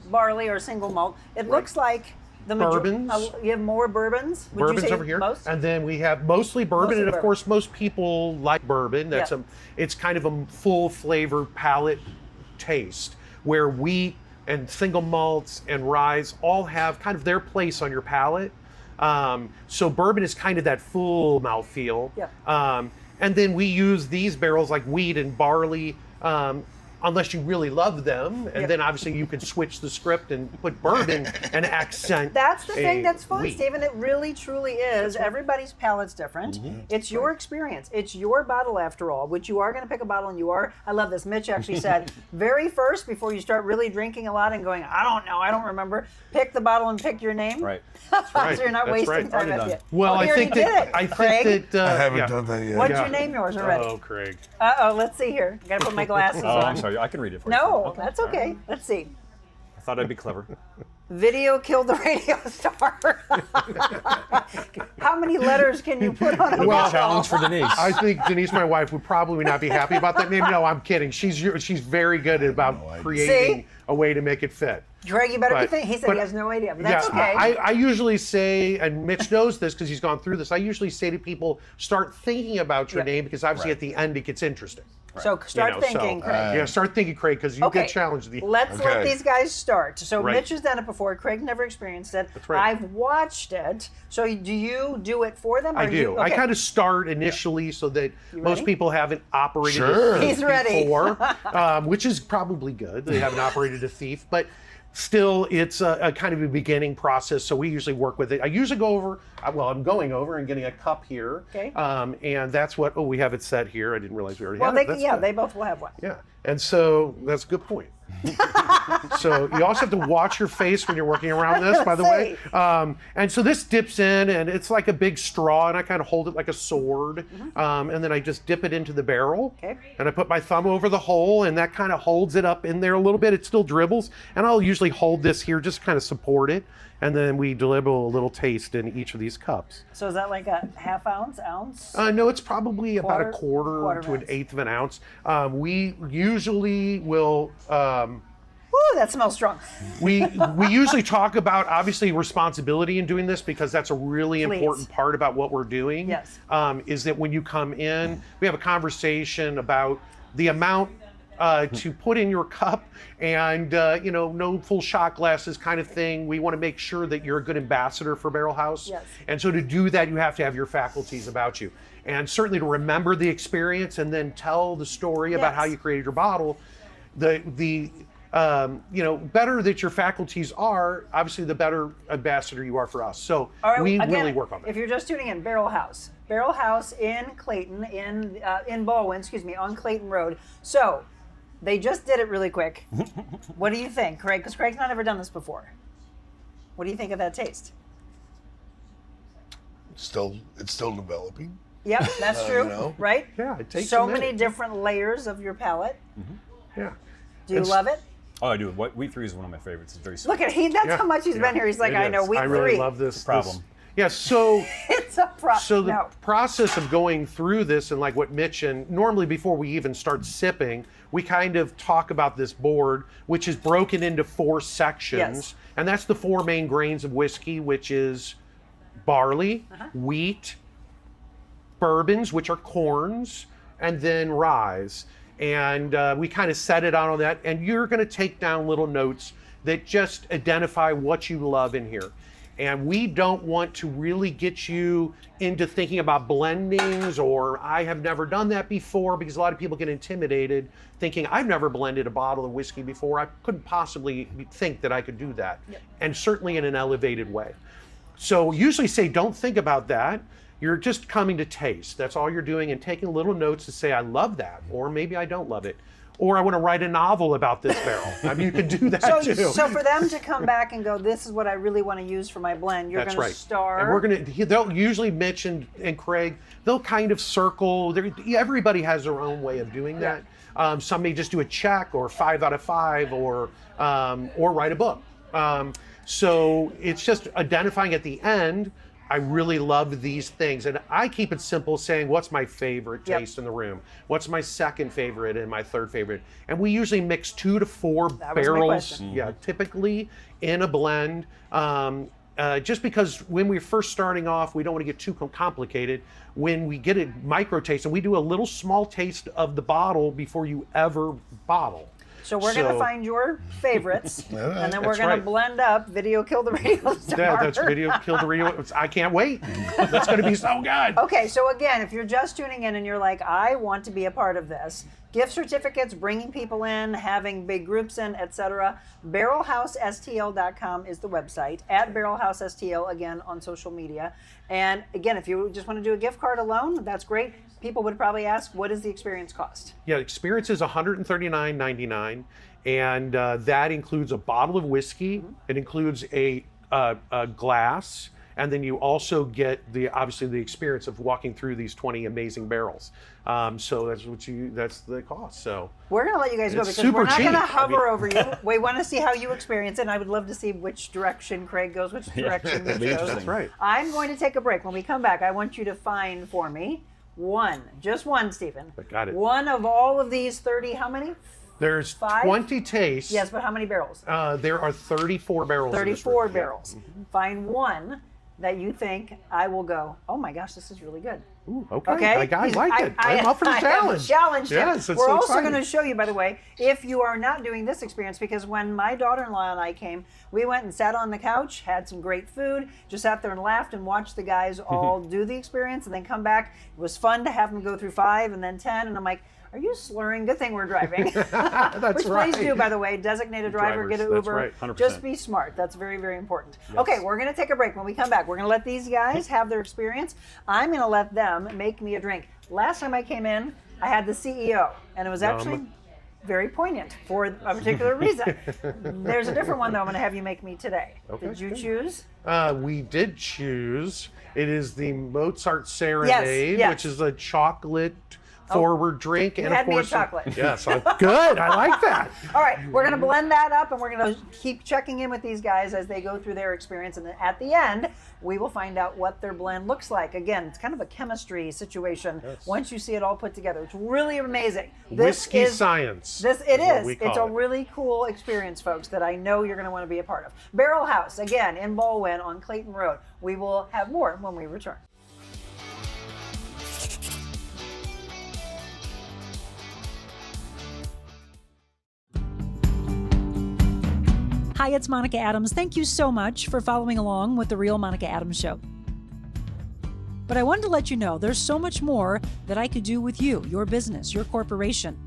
barley, or single malt, it looks like the Bourbons. You have more bourbons? Would Bourbons you say over here, most? and then we have mostly bourbon, Mostly and of bourbon. course most people like bourbon. That's Yeah. it's kind of a full flavor palate taste where wheat and single malts and rye all have kind of their place on your palate. So bourbon is kind of that full mouthfeel. Yeah. And then we use these barrels like wheat and barley. Unless you really love them, and then obviously you can switch the script and put bourbon and accent. That's the thing a that's fun, wheat. Stephen. It really, truly is. Everybody's palate's different. It's your experience. It's your bottle, after all, which you are going to pick a bottle, and you are. I love this. Mitch actually said, very first, before you start really drinking a lot and going, I don't know, I don't remember, pick the bottle and pick your name. Right. right. So you're not That's wasting right. time Already at done. you. Well, he I think already that did it. I Craig, think that I haven't yeah. done that yet. what's Yeah. your name yours already? Oh, Craig. Let's see here. Got to put my glasses Oh, on. I'm sorry. I can read it for you. No, that's okay. Let's see. I thought I'd be clever. Video killed the radio star. How many letters can you put on a bottle? Challenge for Denise. I think Denise, my wife, would probably not be happy about that name. No, I'm kidding. She's very good about creating See? a way to make it fit. Greg, you better be But- thinking. He said but- he has no idea, but that's yeah, okay. I usually say, and Mitch knows this because he's gone through this, I usually say to people, start thinking about your Yeah. name because obviously at the end it gets interesting. So start You know, thinking, so, Craig. Yeah, start thinking, Craig, because you Okay, get challenged. let's let Okay. these guys start. So Right. Mitch has done it before. Craig never experienced it. That's right. I've watched it. So do you do it for them? Or I do. You, I okay. kind of start initially so that ready? most people haven't operated Sure. a thief He's ready. before, which is probably good. They haven't operated a thief, but still, it's a kind of a beginning process. So we usually work with it. I usually go over. I'm going over and getting a cup here. Okay. And that's what. Oh, we have it set here. I didn't realize we already Well, had it. That's good. they both will have one. Yeah, and so that's a good point. So you also have to watch your face when you're working around this, by the way. And so this dips in, and it's like a big straw, and I kind of hold it like a sword, and then I just dip it into the barrel, Okay. and I put my thumb over the hole, and that kind of holds it up in there a little bit. It still dribbles, and I'll usually hold this here, just kind of support it, and then we deliver a little taste in each of these cups. So is that like a half ounce? No, it's probably about a Quarter quarter to an ounce. eighth of an ounce. We usually will. Ooh, that smells strong. We usually talk about obviously responsibility in doing this because that's a really important part about what we're doing. Yes. Is that when you come in, we have a conversation about the amount to put in your cup and no full shot glasses kind of thing. We want to make sure that you're a good ambassador for Barrel House. Yes. And so to do that, you have to have your faculties about you. And certainly to remember the experience and then tell the story about how you created your bottle. The better that your faculties are, obviously the better ambassador you are for us. So we really work on that. If you're just tuning in, Barrel House in Clayton, in Baldwin, on Clayton Road. So they just did it really quick. What do you think, Craig? Because Craig's not ever done this before. What do you think of that taste? It's still developing. Yep, that's true, right? Yeah, it takes so a minute. many different layers of your palate. Yeah. Do you love it? Oh, I do. Wheat 3 is one of my favorites. It's very sweet. Look at that's how much he's been here. He's like, I know, Wheat 3. I really love this. Problem. Yeah, so It's a problem. So the process of going through this and like what Mitch and normally before we even start sipping, we kind of talk about this board, which is broken into 4 sections. Yes. And that's the 4 main grains of whiskey, which is barley, wheat, bourbons, which are corns, and then rye. And we kind of set it out on that. And you're going to take down little notes that just identify what you love in here. And we don't want to really get you into thinking about blendings or I have never done that before, because a lot of people get intimidated thinking I've never blended a bottle of whiskey before. I couldn't possibly think that I could do that. And certainly in an elevated way. So usually say, don't think about that. You're just coming to taste. That's all you're doing, and taking little notes to say, I love that, or maybe I don't love it. Or I want to write a novel about this barrel. I mean, you can do that too. So for them to come back and go, this is what I really want to use for my blend, you're going to start. And we're going to, they'll usually, Mitch and Craig, they'll kind of circle. Everybody has their own way of doing that. Some may just do a check or 5 out of 5 or write a book. So it's just identifying at the end, I really love these things. And I keep it simple, saying, what's my favorite taste in the room? What's my second favorite and my third favorite? And we usually mix 2 to 4 barrels, typically in a blend. Just because when we're first starting off, we don't want to get too complicated. When we get a micro taste, and we do a little small taste of the bottle before you ever bottle. So we're going to find your favorites, and then we're going to blend up Video Kill the Radio Star. Yeah, that's Video Kill the Radio. I can't wait. That's going to be so good. Okay, so again, if you're just tuning in and you're like, I want to be a part of this, gift certificates, bringing people in, having big groups in, etc. BarrelHouseSTL.com is the website, at Barrel House STL, again, on social media. And again, if you just want to do a gift card alone, that's great. People would probably ask, what does the experience cost? Yeah, experience is $139.99, and that includes a bottle of whiskey. It includes a glass, and then you also get obviously the experience of walking through these 20 amazing barrels. So that's the cost. So we're going to let you guys go because we're not going to hover over you. We want to see how you experience it, and I would love to see which direction Craig goes, which direction Mitch goes. That's right. I'm going to take a break. When we come back, I want you to find for me just one, Stephen. I got it. One of all of these 30, how many? There's 5? 20 tastes. Yes, but how many barrels? There are 34 barrels. 34 barrels. Find one that you think I will go, oh my gosh, this is really good. Ooh, okay. I like it. I'm up for the I challenge. Challenged him. Yes, it's We're so also exciting. going to show you, by the way, if you are not doing this experience, because when my daughter-in-law and I came, we went and sat on the couch, had some great food, just sat there and laughed and watched the guys all do the experience and then come back. It was fun to have them go through 5 and then 10, and I'm like, are you slurring? Good thing we're driving. That's Which right. please do, by the way. Designated driver, Drivers, get an that's Uber. right, 100%. Just be smart. That's very, very important. Okay, we're going to take a break. When we come back, we're going to let these guys have their experience. I'm going to let them make me a drink. Last time I came in, I had the CEO, and it was actually very poignant for a particular reason. There's a different one, though, I'm going to have you make me today. Okay, Did you good. choose? We did choose. It is the Mozart Serenade, Yes. which is a chocolate forward drink. And had of me at course, chocolate. Yes, good. I like that. All right, we're going to blend that up and we're going to keep checking in with these guys as they go through their experience. And then at the end, we will find out what their blend looks like. Again, it's kind of a chemistry situation once you see it all put together. It's really amazing. Whiskey science. It what we is. call It's a it. really cool experience, folks, that I know you're going to want to be a part of. Barrel House, again, in Baldwin on Clayton Road. We will have more when we return. Hi, it's Monica Adams. Thank you so much for following along with the Real Monica Adams Show. But I wanted to let you know there's so much more that I could do with you, your business, your corporation.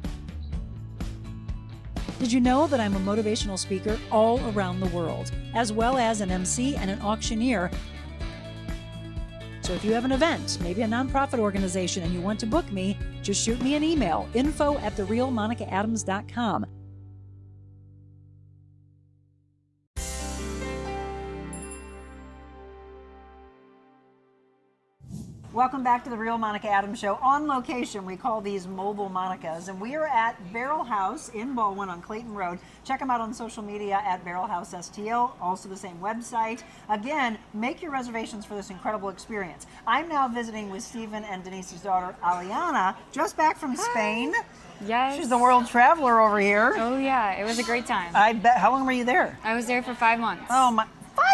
Did you know that I'm a motivational speaker all around the world, as well as an MC and an auctioneer? So if you have an event, maybe a nonprofit organization, and you want to book me, just shoot me an email, info@therealmonicaadams.com. Welcome back to the Real Monica Adams Show. On location, we call these mobile Monicas, and we are at Barrel House in Baldwin on Clayton Road. Check them out on social media at Barrel House STL, also the same website. Again, make your reservations for this incredible experience. I'm now visiting with Stephen and Denise's daughter, Aliana, just back from Spain. Yes. She's the world traveler over here. Oh yeah, it was a great time. I bet. How long were you there? I was there for 5 months. Oh my.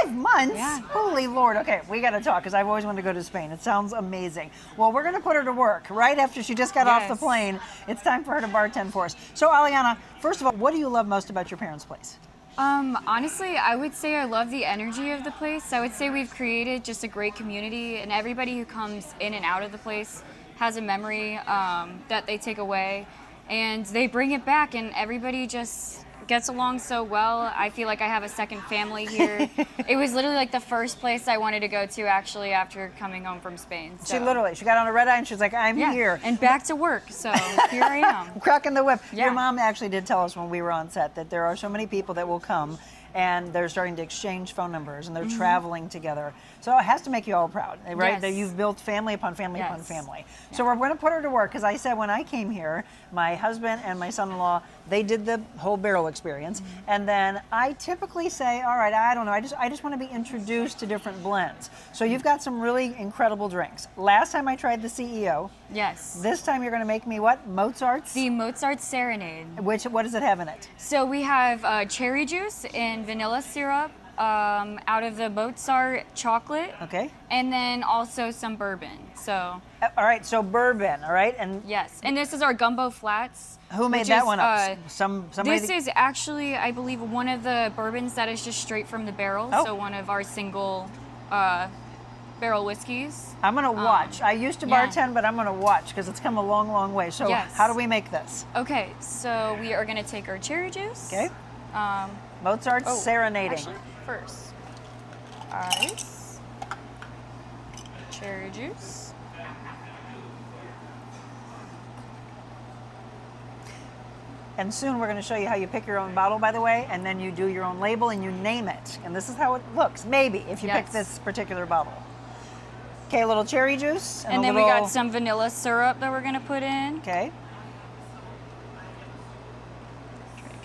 5 months? Yeah. Holy Lord. Okay, we got to talk because I've always wanted to go to Spain. It sounds amazing. Well, we're going to put her to work right after she just got off the plane. It's time for her to bartend for us. So, Aliana, first of all, what do you love most about your parents' place? Honestly, I would say I love the energy of the place. I would say we've created just a great community, and everybody who comes in and out of the place has a memory that they take away, and they bring it back, and everybody just gets along so well. I feel like I have a second family here. It was literally like the first place I wanted to go to actually after coming home from Spain. So. She got on a red eye and she's like, I'm here. And back to work, so here I am. Cracking the whip. Yeah. Your mom actually did tell us when we were on set that there are so many people that will come and they're starting to exchange phone numbers and they're traveling together. So it has to make you all proud, right? Yes. That you've built family upon family upon Yes. family. So we're going to put her to work because I said when I came here, my husband and my son-in-law, they did the whole barrel experience. And then I typically say, all right, I don't know, I just want to be introduced to different blends. So you've got some really incredible drinks. Last time I tried the CEO. Yes. This time you're going to make me what? Mozart's? The Mozart Serenade. What does it have in it? So we have cherry juice and vanilla syrup out of the Mozart chocolate. Okay. And then also some bourbon. So All right, so bourbon, all right? And yes, and this is our gumbo flats. who made which that is, one up? Somebody This is actually, I believe, one of the bourbons that is just straight from the barrel. Oh. So one of our single barrel whiskeys. I'm going to watch. I used to yeah. bartend, but I'm going to watch because it's come a long, long way. So Yes. how do we make this? Okay, so we are going to take our cherry juice. Okay. Mozart's Serenading. Actually, first, ice, cherry juice. And soon we're going to show you how you pick your own bottle, by the way, and then you do your own label and you name it. And this is how it looks, maybe, if you pick Yes. this particular bottle. Okay, a little cherry juice. And a then little... we got some vanilla syrup that we're going to put in. Okay.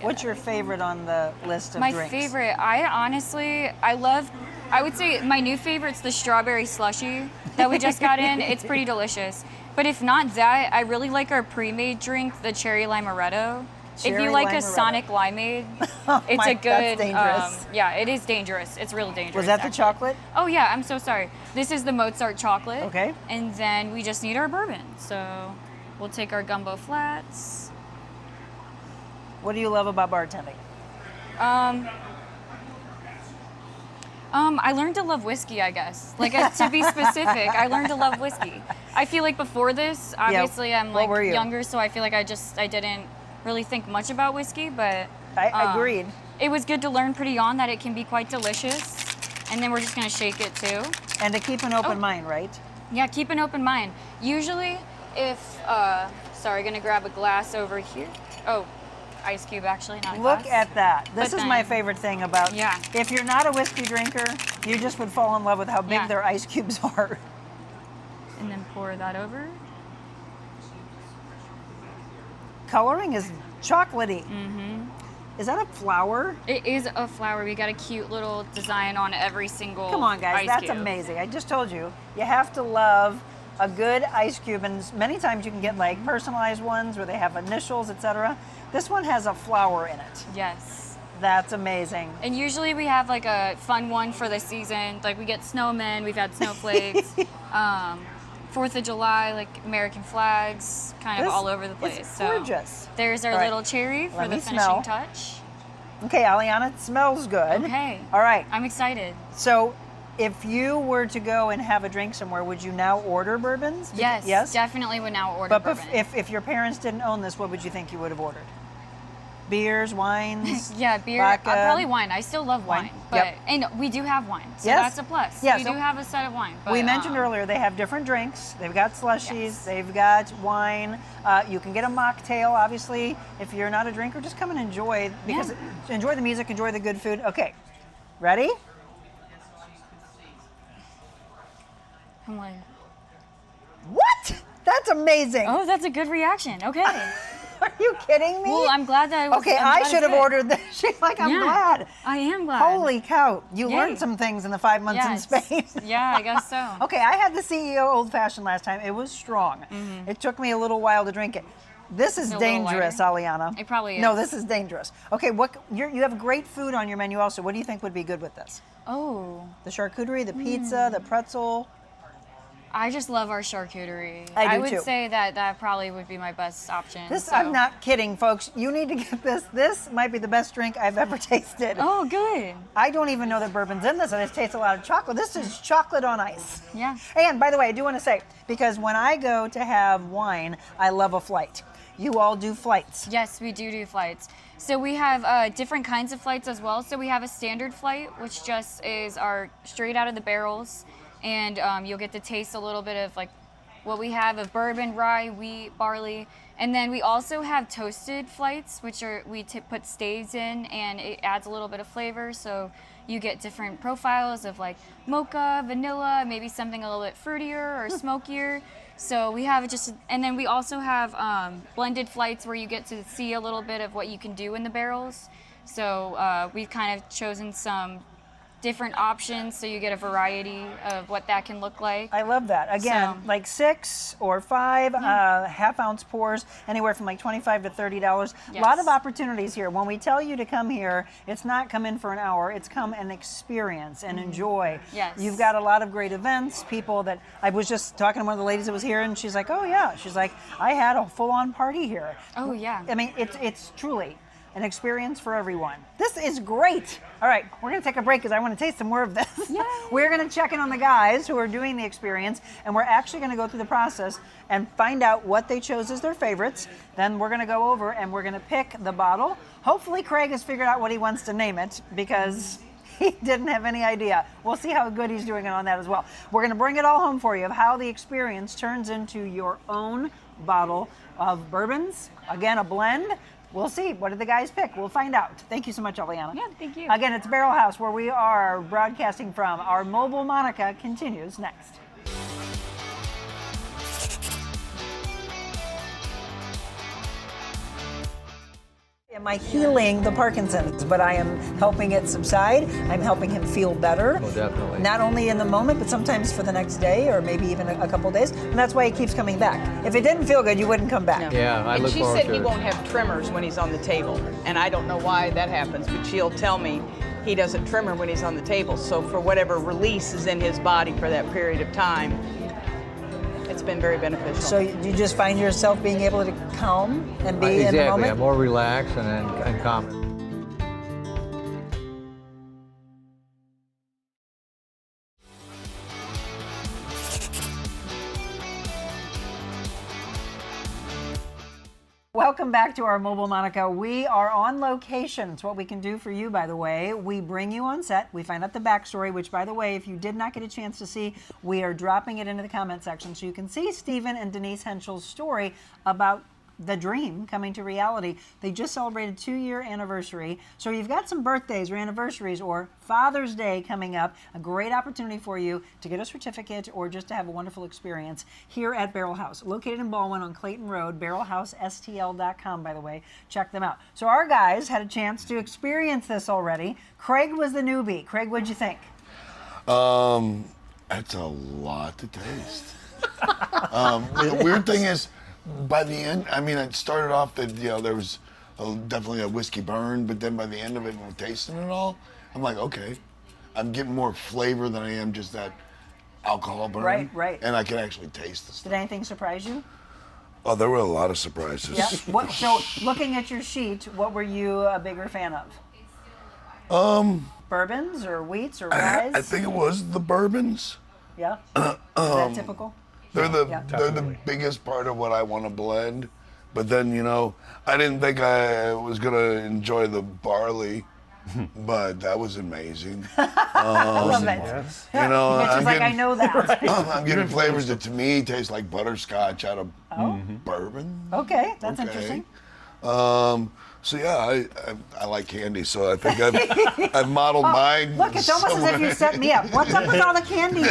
What's your favorite on the list of My drinks? favorite, I would say my new favorite's the strawberry slushy that we just got in. It's pretty delicious. But if not that, I really like our pre-made drink, the cherry limeretto. If Cherry you like a limeretto. Sonic limeade, Oh it's my- a good. that's dangerous. Yeah, it is dangerous. It's really dangerous. Was that the actually. chocolate? Oh yeah, I'm so sorry. This is the Mozart chocolate. Okay. And then we just need our bourbon. So we'll take our gumbo flats. What do you love about bartending? I learned to love whiskey, I guess. Like, to be specific, I learned to love whiskey. I feel like before this, obviously I'm What like were you? younger, so I feel like I didn't really think much about whiskey, but I agreed. It was good to learn pretty on that it can be quite delicious. And then we're just gonna shake it too. And to keep an open mind, right? Yeah, keep an open mind. Usually if, sorry, gonna grab a glass over here. Oh, ice cube actually, not a glass. Look at that. This But is my then- favorite thing about, Yeah. if you're not a whiskey drinker, you just would fall in love with how big Yeah. their ice cubes are. And then pour that over. coloring is chocolatey. Is that a flower? It is a flower. We got a cute little design on every single Come on, guys, ice that's cube. amazing. I just told you, you have to love a good ice cube, and many times you can get like personalized ones where they have initials, etc. This one has a flower in it. Yes. That's amazing. And usually we have like a fun one for the season. Like we get snowmen, we've had snowflakes, 4th of July, like American flags, kind of This all over the place. is gorgeous. There's our All right. little cherry for Let the me finishing smell. touch. Okay, Aliana, it smells good. Okay. All right. I'm excited. So, if you were to go and have a drink somewhere, would you now order bourbons? Yes, Yes. definitely would now order But bourbon. if your parents didn't own this, what would you think you would have ordered? Beers, wines. Yeah, beer. vodka? Probably wine. I still love wine, but Yep. and we do have wine, so Yes. that's a plus. Yeah, we so do have a set of wine. But, We mentioned earlier they have different drinks. They've got slushies. Yes. They've got wine. You can get a mocktail, obviously. If you're not a drinker, just come and enjoy enjoy the music, enjoy the good food. Okay, ready? I'm like, What? That's amazing. oh, that's a good reaction. Okay. Are you kidding me? Well, I'm glad that I was. Okay, I'm I glad should have it's good. ordered this. She's like, I'm Yeah, glad. I am glad. Holy cow. You Yay. learned some things in the 5 months Yes. in Spain. Yeah, I guess so. Okay, I had the CEO Old Fashioned last time. It was strong. It took me a little while to drink it. This is A little dangerous, Aliana. It probably No, is. this is dangerous. Okay, you have great food on your menu also. What do you think would be good with this? Oh, The charcuterie, the pizza, the pretzel. I just love our charcuterie. I do would too. say that probably would be my best option. This, so. I'm not kidding, folks. You need to get this. This might be the best drink I've ever tasted. Oh, good. I don't even know that bourbon's in this. I just taste a lot of chocolate. This is chocolate on ice. Yeah. And by the way, I do want to say, because when I go to have wine, I love a flight. You all do flights. Yes, we do flights. So we have different kinds of flights as well. So we have a standard flight, which just is our straight out of the barrels, and you'll get to taste a little bit of like what we have of bourbon, rye, wheat, barley, and then we also have toasted flights, which are put staves in, and it adds a little bit of flavor. So you get different profiles of like mocha, vanilla, maybe something a little bit fruitier or smokier. So we have and then we also have blended flights where you get to see a little bit of what you can do in the barrels. So we've kind of chosen some different options so you get a variety of what that can look like. I love that. Again, So- like 6 or 5 half-ounce pours, anywhere from like $25 to $30. A lot of Yes. opportunities here. When we tell you to come here, it's not come in for an hour. It's come and experience and enjoy. Yes. You've got a lot of great events, people that, I was just talking to one of the ladies that was here, and she's like, oh yeah. She's like, I had a full-on party here. Oh, yeah. I mean, it's truly an experience for everyone. This is great. All right, we're gonna take a break because I want to taste some more of this. We're gonna check in on the guys who are doing the experience, and we're actually gonna go through the process and find out what they chose as their favorites. Then we're gonna go over and we're gonna pick the bottle. Hopefully Craig has figured out what he wants to name it, because he didn't have any idea. We'll see how good he's doing on that as well. We're gonna bring it all home for you of how the experience turns into your own bottle of bourbons. Again, a blend. We'll see. What did the guys pick? We'll find out. Thank you so much, Eliana. Yeah, thank you. Again, it's Barrel House, where we are broadcasting from. Our mobile Monica continues next. Am I healing the Parkinson's? But I am helping it subside. I'm helping him feel better. Oh, definitely. Not only in the moment, but sometimes for the next day or maybe even a couple days. And that's why he keeps coming back. If it didn't feel good, you wouldn't come back. Yeah, I And look she forward said to he it. won't have tremors when he's on the table. And I don't know why that happens, but she'll tell me he doesn't tremor when he's on the table. So for whatever release is in his body for that period of time, it's been very beneficial. So you just find yourself being able to calm and be in the Exactly. moment? I'm more relaxed and calm. Welcome back to our Mobile Monica. We are on location. It's what we can do for you, by the way. We bring you on set. We find out the backstory, which, by the way, if you did not get a chance to see, we are dropping it into the comment section so you can see Stephen and Denise Henschel's story about the dream coming to reality. They just celebrated 2-year anniversary. So you've got some birthdays or anniversaries or Father's Day coming up. A great opportunity for you to get a certificate or just to have a wonderful experience here at Barrel House. Located in Baldwin on Clayton Road, barrelhousestl.com, by the way. Check them out. So our guys had a chance to experience this already. Craig was the newbie. Craig, what'd you think? That's a lot to taste. The weird thing is, by the end, I mean, it started off that, there was definitely a whiskey burn, but then by the end of it, when we're tasting it all, I'm like, okay, I'm getting more flavor than I am just that alcohol burn. Right. And I can actually taste the stuff. Did anything surprise you? Oh, there were a lot of surprises. Yeah. So, looking at your sheet, what were you a bigger fan of? Bourbons or wheats or rye? I think it was the bourbons. Yeah. Is that typical? They're the biggest part of what I want to blend. But then, I didn't think I was going to enjoy the barley, but that was amazing. I love it. Yes. I know that. I'm getting flavors that to me taste like butterscotch out of bourbon. Okay, that's interesting. So yeah, I like candy, so I think I've modeled mine. Look, it's almost as if you set me up. What's up with all the candy?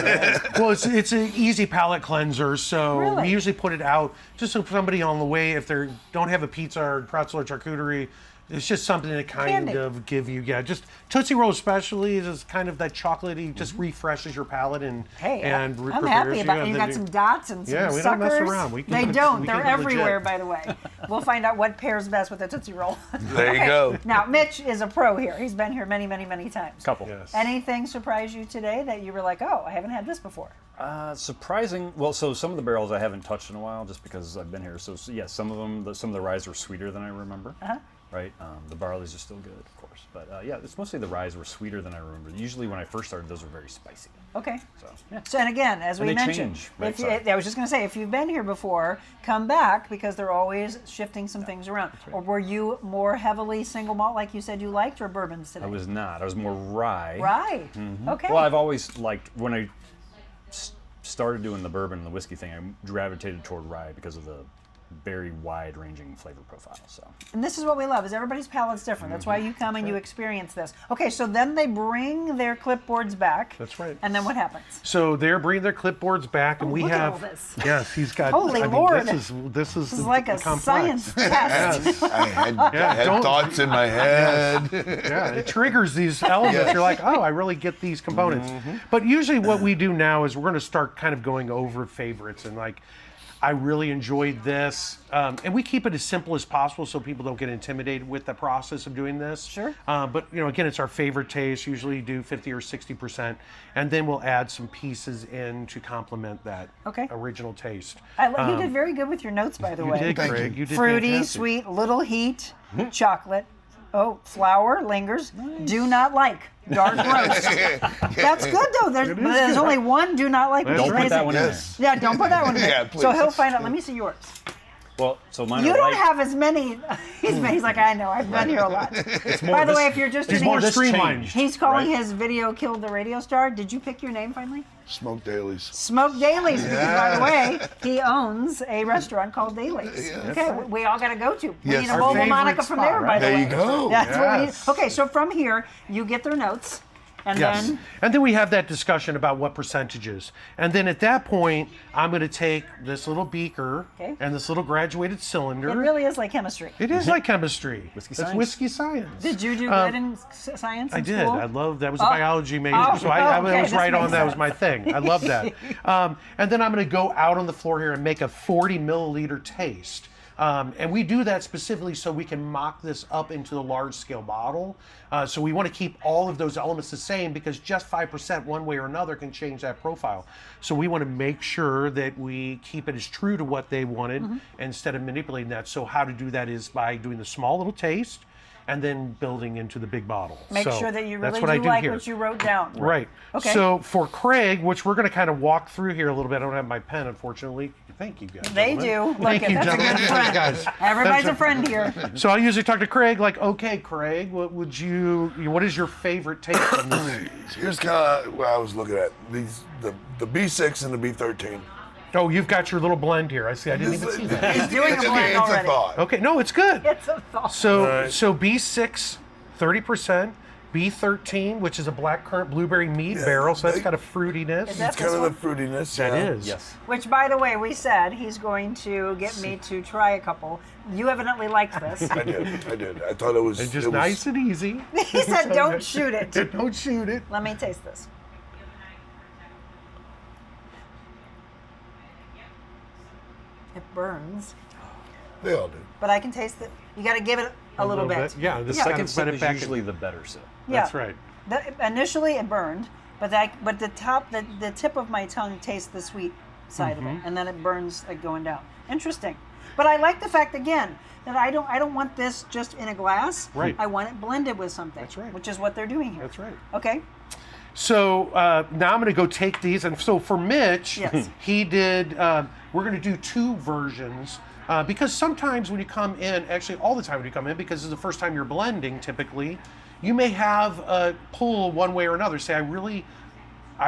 Well, it's an easy palate cleanser, so we usually put it out just so somebody on the way, if they don't have a pizza or pretzel or charcuterie, it's just something to kind of give you, just Tootsie Roll especially is kind of that chocolatey, just refreshes your palate and I'm prepares happy about it. you. You got some dots and some suckers. We don't mess around. They don't. They're everywhere, by the way. We'll find out what pairs best with a Tootsie Roll. There you go. Now, Mitch is a pro here. He's been here many, many, many times. Couple. Yes. Anything surprise you today that you were like, oh, I haven't had this before? Surprising. Well, so some of the barrels I haven't touched in a while, just because I've been here. So yeah, some of the ryes are sweeter than I remember. Right, the barleys are still good, of course, but yeah, it's mostly the ryes were sweeter than I remember. Usually, when I first started, those were very spicy. Okay. So yeah. So, and again, as we mentioned, I was just going to say, if you've been here before, come back because they're always shifting some things around. Right. Or were you more heavily single malt, like you said you liked, or bourbons today? I was not. I was more rye. Rye. Okay. Well, I've always liked when I started doing the bourbon and the whiskey thing. I gravitated toward rye because of the very wide-ranging flavor profile. So. And this is what we love, is everybody's palate's different. That's why you come and you experience this. Okay, so then they bring their clipboards back. That's right. And then what happens? So they're bringing their clipboards back, and we look have. at all this. Yes, he's got. Holy Lord! This is like a complex. science test. Yes. I had thoughts in my head. Yeah, it triggers these elements. You're like, oh, I really get these components. But usually, what we do now is we're going to start kind of going over favorites and like. I really enjoyed this, and we keep it as simple as possible so people don't get intimidated with the process of doing this. Sure. But again, it's our favorite taste. Usually do 50 or 60%, and then we'll add some pieces in to complement that original taste. You did very good with your notes, by the way. You did, Craig. You did fruity, fantastic. sweet, little heat, chocolate. Oh, flour lingers. Nice. Do not like. Dark roast. That's good though. There's only one do not like. Don't put that one in there. Yeah, don't put that one in there. Yeah, please. So he'll find out. Let me see yours. Well, so mine. You don't have as many. He's like, I know. I've been here a lot. By the way, if you're just he's more streamlined. He's calling his video "Killed the Radio Star." Did you pick your name finally? Smoke Dailies. Smoke Dailies. Because by the way, he owns a restaurant called Dailies. Yeah. Okay, we all got to go to. Yes. We need a bowl of Monica from there. By the way, there you go. That's what we need. Okay, so from here, you get their notes. And then we have that discussion about what percentages. And then at that point, I'm going to take this little beaker and this little graduated cylinder. It really is like chemistry. It is like chemistry. Whiskey It's science. whiskey science. Did you do good in science? I in did. School? I loved that. Was a biology major, so I was right on. That was my thing. I love that. And then I'm going to go out on the floor here and make a 40 milliliter taste. And we do that specifically so we can mock this up into the large scale bottle. So we want to keep all of those elements the same because just 5% one way or another can change that profile. So we want to make sure that we keep it as true to what they wanted instead of manipulating that. So how to do that is by doing the small little taste and then building into the big bottle. Make sure that you really do like what you wrote down. Right. Okay. So for Craig, which we're going to kind of walk through here a little bit. I don't have my pen, unfortunately. Thank you, guys. They do. Look, Thank you, that's a gentlemen. good friend. Guys. Everybody's a friend here. So I usually talk to Craig like, okay, Craig, what is your favorite take from this? Here's kind of what I was looking at. The B6 and the B13. Oh, you've got your little blend here. I see. I didn't even see that. He's doing a blend It's already. a thought. Okay, no, it's good. It's a thought. So B6, 30%. B13, which is a blackcurrant blueberry mead barrel, so that's got a fruitiness. Is that It's kind of the fruitiness. That yeah. is. Yes. Which, by the way, we said he's going to get me to try a couple. You evidently liked this. I did. I thought it was And just it was- nice and easy. He said, don't shoot it. Don't shoot it. Let me taste this. It burns, They all do. but I can taste it. You got to give it a little bit. Yeah, the Yeah. second Second bit sip it is back. usually the better sip. That's Yeah. right. Initially, it burned, but the tip of my tongue tastes the sweet side of it, and then it burns like going down. Interesting, but I like the fact again that I don't want this just in a glass. Right. I want it blended with something. That's right. Which is what they're doing here. That's right. Okay. So now I'm going to go take these, and so for Mitch, Yes. he did. We're going to do 2 versions because sometimes when you come in, actually all the time when you come in, because it's the first time you're blending, typically, you may have a pull one way or another. Say, I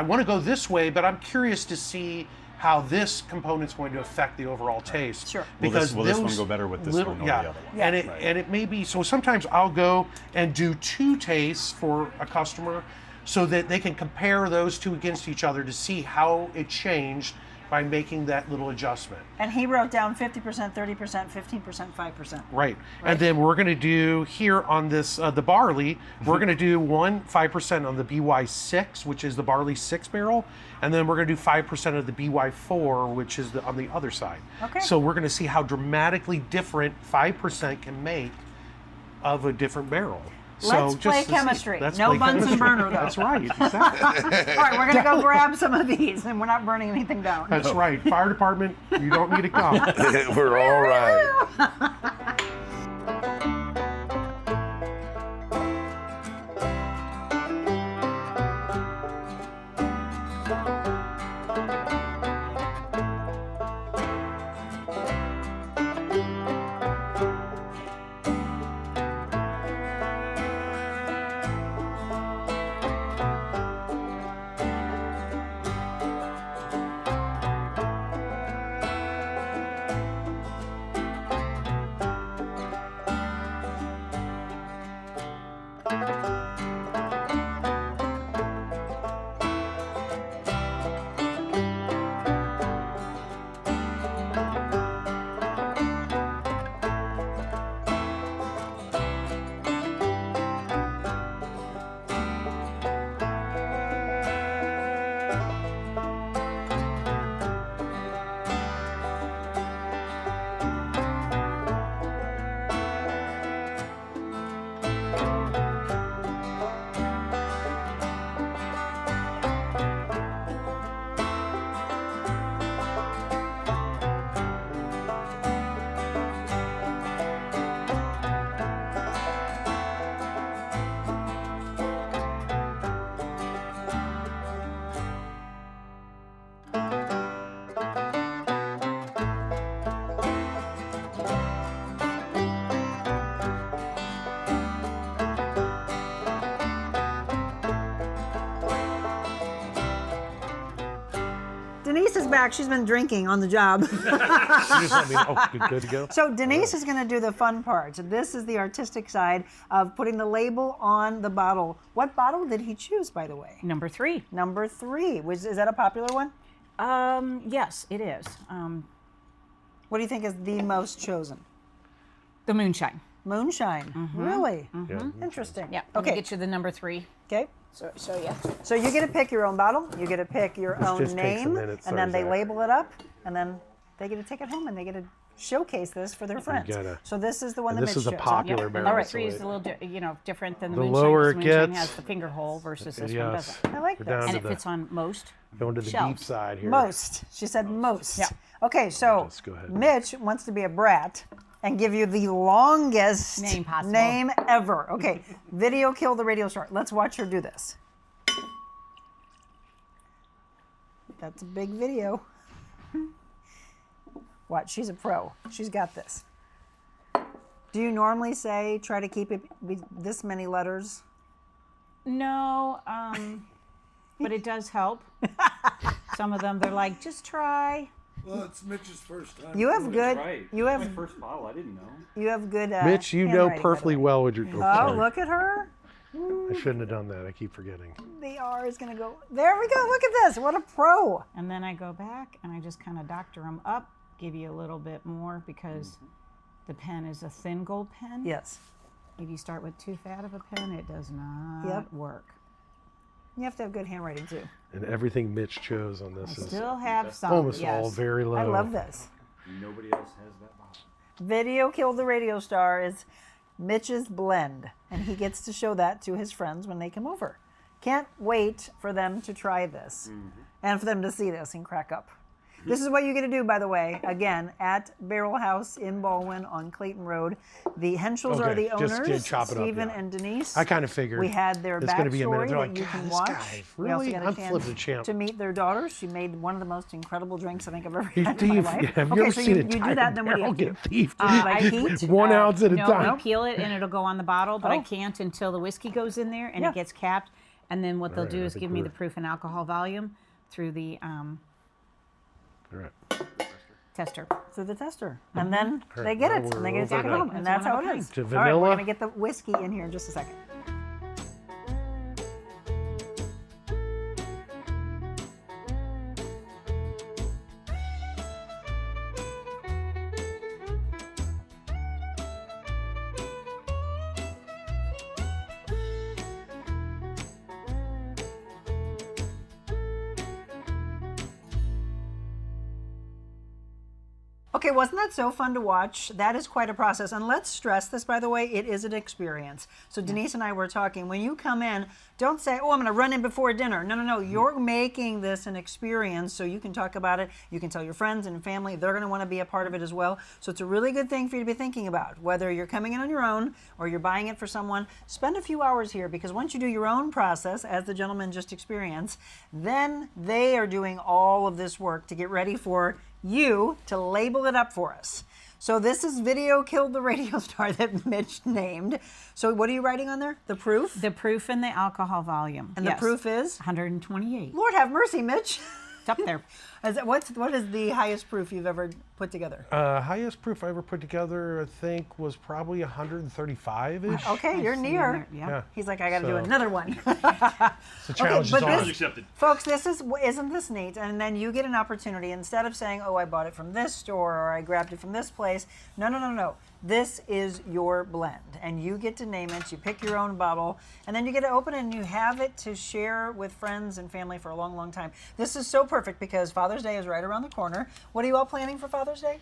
want to go this way, but I'm curious to see how this component's going to affect the overall taste. Sure. Will this Because one those go better with this little- one or yeah. the other one? And Yeah. it may be, so sometimes I'll go and do 2 tastes for a customer so that they can compare those 2 against each other to see how it changed by making that little adjustment. And he wrote down 50%, 30%, 15%, 5%. Right. And then we're going to do here on this, the barley, we're going to do 5% on the BY6, which is the barley 6 barrel. And then we're going to do 5% of the BY4, which is on the other side. Okay. So we're going to see how dramatically different 5% can make of a different barrel. Let's play just to see. chemistry. Let's No play Bunsen chemistry. burner, though. That's right. Exactly. All right, we're going to go grab some of these, and we're not burning anything down. That's right. Fire department, you don't need to come. We're all right. Denise is back. She's been drinking on the job. You just let me know. Good to go. So Denise is going to do the fun part. This is the artistic side of putting the label on the bottle. What bottle did he choose, by the way? Number 3. Number 3. Is that a popular one? Yes, it is. What do you think is the most chosen? The moonshine. Moonshine. Really? Yeah. Interesting. Yeah. Okay. Okay. Get you the number 3. Okay. So yeah. So you get to pick your own bottle. You get to pick your own just takes a name, minute. and then Sorry, they Zach. label it up, and then they get to take it home, and they get to showcase this for their friends. gotta- So this is the one And that this Mitch is a chose. popular Yep. barrel. Number so 3 is it- a little, different than the, The moonshine. lower because it moonshine gets, has the finger hole versus this one yes. doesn't. I like We're this. down And to it the- fits on most. Going to the deep shelves. side here. Most. She said most. Yeah. Okay, so Just go ahead. Mitch wants to be a brat and give you the longest Name possible. name ever. Okay, video kill the radio star. Let's watch her do this. That's a big video. Watch, she's a pro. She's got this. Do you normally say try to keep it be this many letters? No, but it does help. Some of them, they're like, just try. Well, it's Mitch's first time. You have good. Right. You have. My first bottle. I didn't know. You have good. Mitch, you know handwriting, by the perfectly way. well what you're. Oh, sorry. look at her. I shouldn't have done that. I keep forgetting. The R is gonna go. There we go. Look at this. What a pro. And then I go back and I just kind of doctor them up, give you a little bit more because the pen is a thin gold pen. Yes. If you start with too fat of a pen, it does not work. You have to have good handwriting too. And everything Mitch chose on this is Still have some. almost yes. all very low. I love this. Nobody else has that bottle. Video Killed the Radio Star is Mitch's blend, and he gets to show that to his friends when they come over. Can't wait for them to try this and for them to see this and crack up. This is what you get to do, by the way, again, at Barrel House in Baldwin on Clayton Road. The Henschels are the just owners, chop it up, Stephen yeah. and Denise. I kind of figured. We had their it's gonna be a minute. backstory They're that like, you "God, can this watch. guy, We also really? got a I'm chance flipping the champ." to meet their daughter. She made one of the most incredible drinks I think I've ever You had in my thief. life. Have you Okay, ever so seen you a do entire that, then what do you barrel have to do? get thieved? Like heat? 1 ounce at a No, time. we peel it and it'll go on the bottle, but I Oh. can't until the whiskey goes in there and Yeah. it gets capped. And then what they'll right, do I is think give me we're- the proof and alcohol volume through the All right. tester. To the tester, and then All they right, get now it, and we're they get to take it over home, to- and that's how it is. To All right, we're vanilla. gonna get the whiskey in here in just a second. Okay, wasn't that so fun to watch? That is quite a process. And let's stress this, by the way, it is an experience. So Denise and I were talking, when you come in, don't say, oh, I'm gonna run in before dinner. No, no, no, you're making this an experience so you can talk about it. You can tell your friends and family, they're gonna wanna be a part of it as well. So it's a really good thing for you to be thinking about. Whether you're coming in on your own or you're buying it for someone, spend a few hours here because once you do your own process, as the gentleman just experienced, then they are doing all of this work to get ready for you to label it up for us. So this is Video Killed the Radio Star that Mitch named. So what are you writing on there? The proof? The proof and the alcohol volume. And Yes. the proof is? 128. Lord have mercy, Mitch. It's up there. What is the highest proof you've ever put together? Highest proof I ever put together, I think, was probably 135-ish. Okay, you're I've seen near. there, yeah. Yeah. He's like, I got to do So- another one. The challenge but is on. this- Accepted. Folks, isn't this neat? And then you get an opportunity instead of saying, "Oh, I bought it from this store or I grabbed it from this place." No, no, no, no. This is your blend, and you get to name it. You pick your own bottle, and then you get to open it and you have it to share with friends and family for a long, long time. This is so perfect because Father's Day is right around the corner. What are you all planning for Father's Day?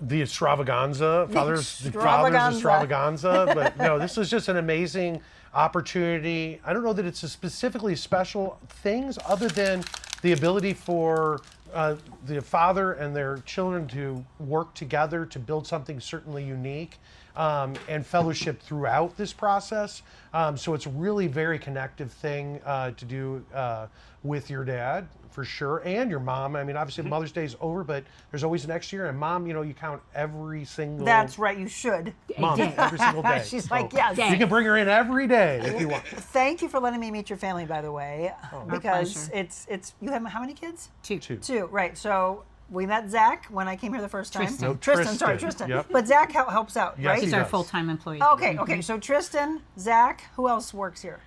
The extravaganza, father's extravaganza. extravaganza. But no, this is just an amazing opportunity. I don't know that it's a specifically special things other than the ability for the father and their children to work together to build something certainly unique and fellowship throughout this process. So it's really very connective thing to do with your dad for sure, and your mom. I mean, obviously Mother's Day is over, but there's always next year. And Mom, you know, you count every single That's right, you should. month, every single day. She's So like, yes. you can bring her in every day if you want. Thank you for letting me meet your family, by the way, because pleasure. it's you have how many kids? Two. Two, right? So we met Zach when I came here the first time. Tristan. No, Tristan, sorry, Tristan. Tristan. Yep. But Zach helps out, Yes, right? he He's our does. full-time employee. Okay, okay. So Tristan, Zach, who else works here?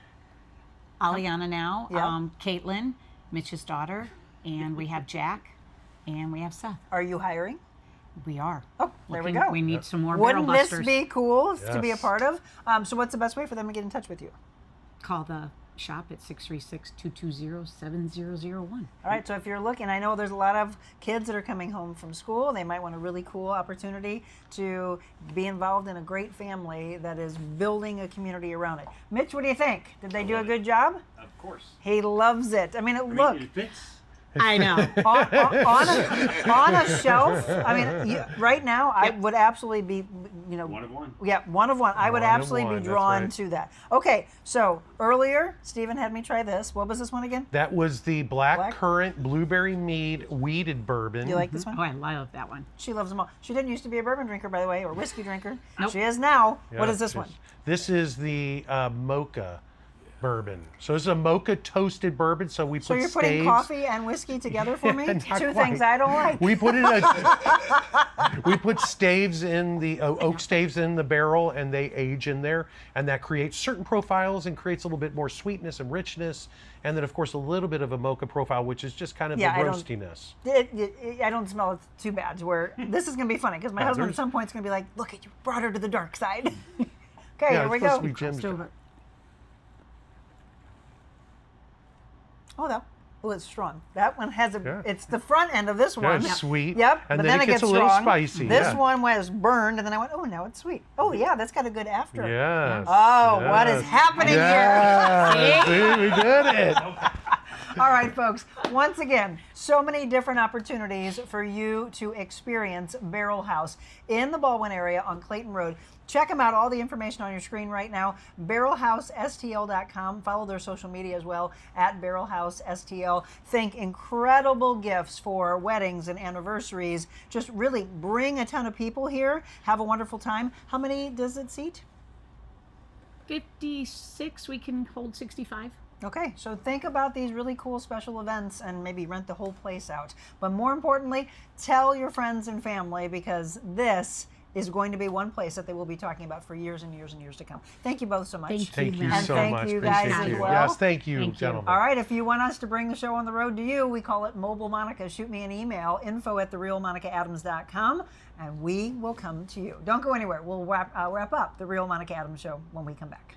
Aliana now, Yeah. Caitlin, Mitch's daughter, and we have Jack, and we have Seth. Are you hiring? We are. Oh, there we Looking- go. We need some more barrel Wouldn't this busters. be cool to be a Yes. part of? So what's the best way for them to get in touch with you? Call the shop at 636-220-7001. All right, so if you're looking, I know there's a lot of kids that are coming home from school. They might want a really cool opportunity to be involved in a great family that is building a community around it. Mitch, what do you think? Did they do a good job? Of course. He loves it. I mean, look, It fits. I know. on a shelf. I mean, right now, I would absolutely be, you know, One of one. yeah, one of one. I would One of absolutely one, be that's drawn right. to that. Okay, so earlier, Stephen had me try this. What was this one again? That was the black Black? currant blueberry mead weeded bourbon. You like this one? Oh, I love that one. She loves them all. She didn't used to be a bourbon drinker, by the way, or whiskey drinker. Nope. She is now. Yeah, What is this just- one? This is the mocha. bourbon. So this is a mocha toasted bourbon. So we put So you're putting staves. coffee and whiskey together for me? Not Two quite. things I don't like. We put we put staves in the oak staves in the barrel, and they age in there, and that creates certain profiles and creates a little bit more sweetness and richness, and then of course a little bit of a mocha profile, which is just kind of the roastiness. I don't smell it too bad. Where this is going to be funny because my husband at some point is going to be like, "Look, you brought her to the dark side." Okay, here we go. Let's do it. Oh, it's strong. That one has it's the front end of this one. It's sweet. Yep. And but then it gets a strong. little spicy. This one was burned, and then I went, oh, now it's sweet. Oh, yeah, that's got a good after. Yes. Oh, what is happening here? See, we did it. All right, folks. Once again, so many different opportunities for you to experience Barrel House in the Baldwin area on Clayton Road. Check them out. All the information on your screen right now. BarrelHouseSTL.com. Follow their social media as well at Barrel House STL. Think incredible gifts for weddings and anniversaries. Just really bring a ton of people here. Have a wonderful time. How many does it seat? 56. We can hold 65. Okay, so think about these really cool special events and maybe rent the whole place out. But more importantly, tell your friends and family because this is going to be one place that they will be talking about for years and years and years to come. Thank you both so much. Thank you and so thank much. you guys Appreciate as you. well. Yes, thank you, gentlemen. All right, if you want us to bring the show on the road to you, we call it Mobile Monica. Shoot me an email, info@therealmonicaadams.com, and we will come to you. Don't go anywhere. We'll wrap up the Real Monica Adams Show when we come back.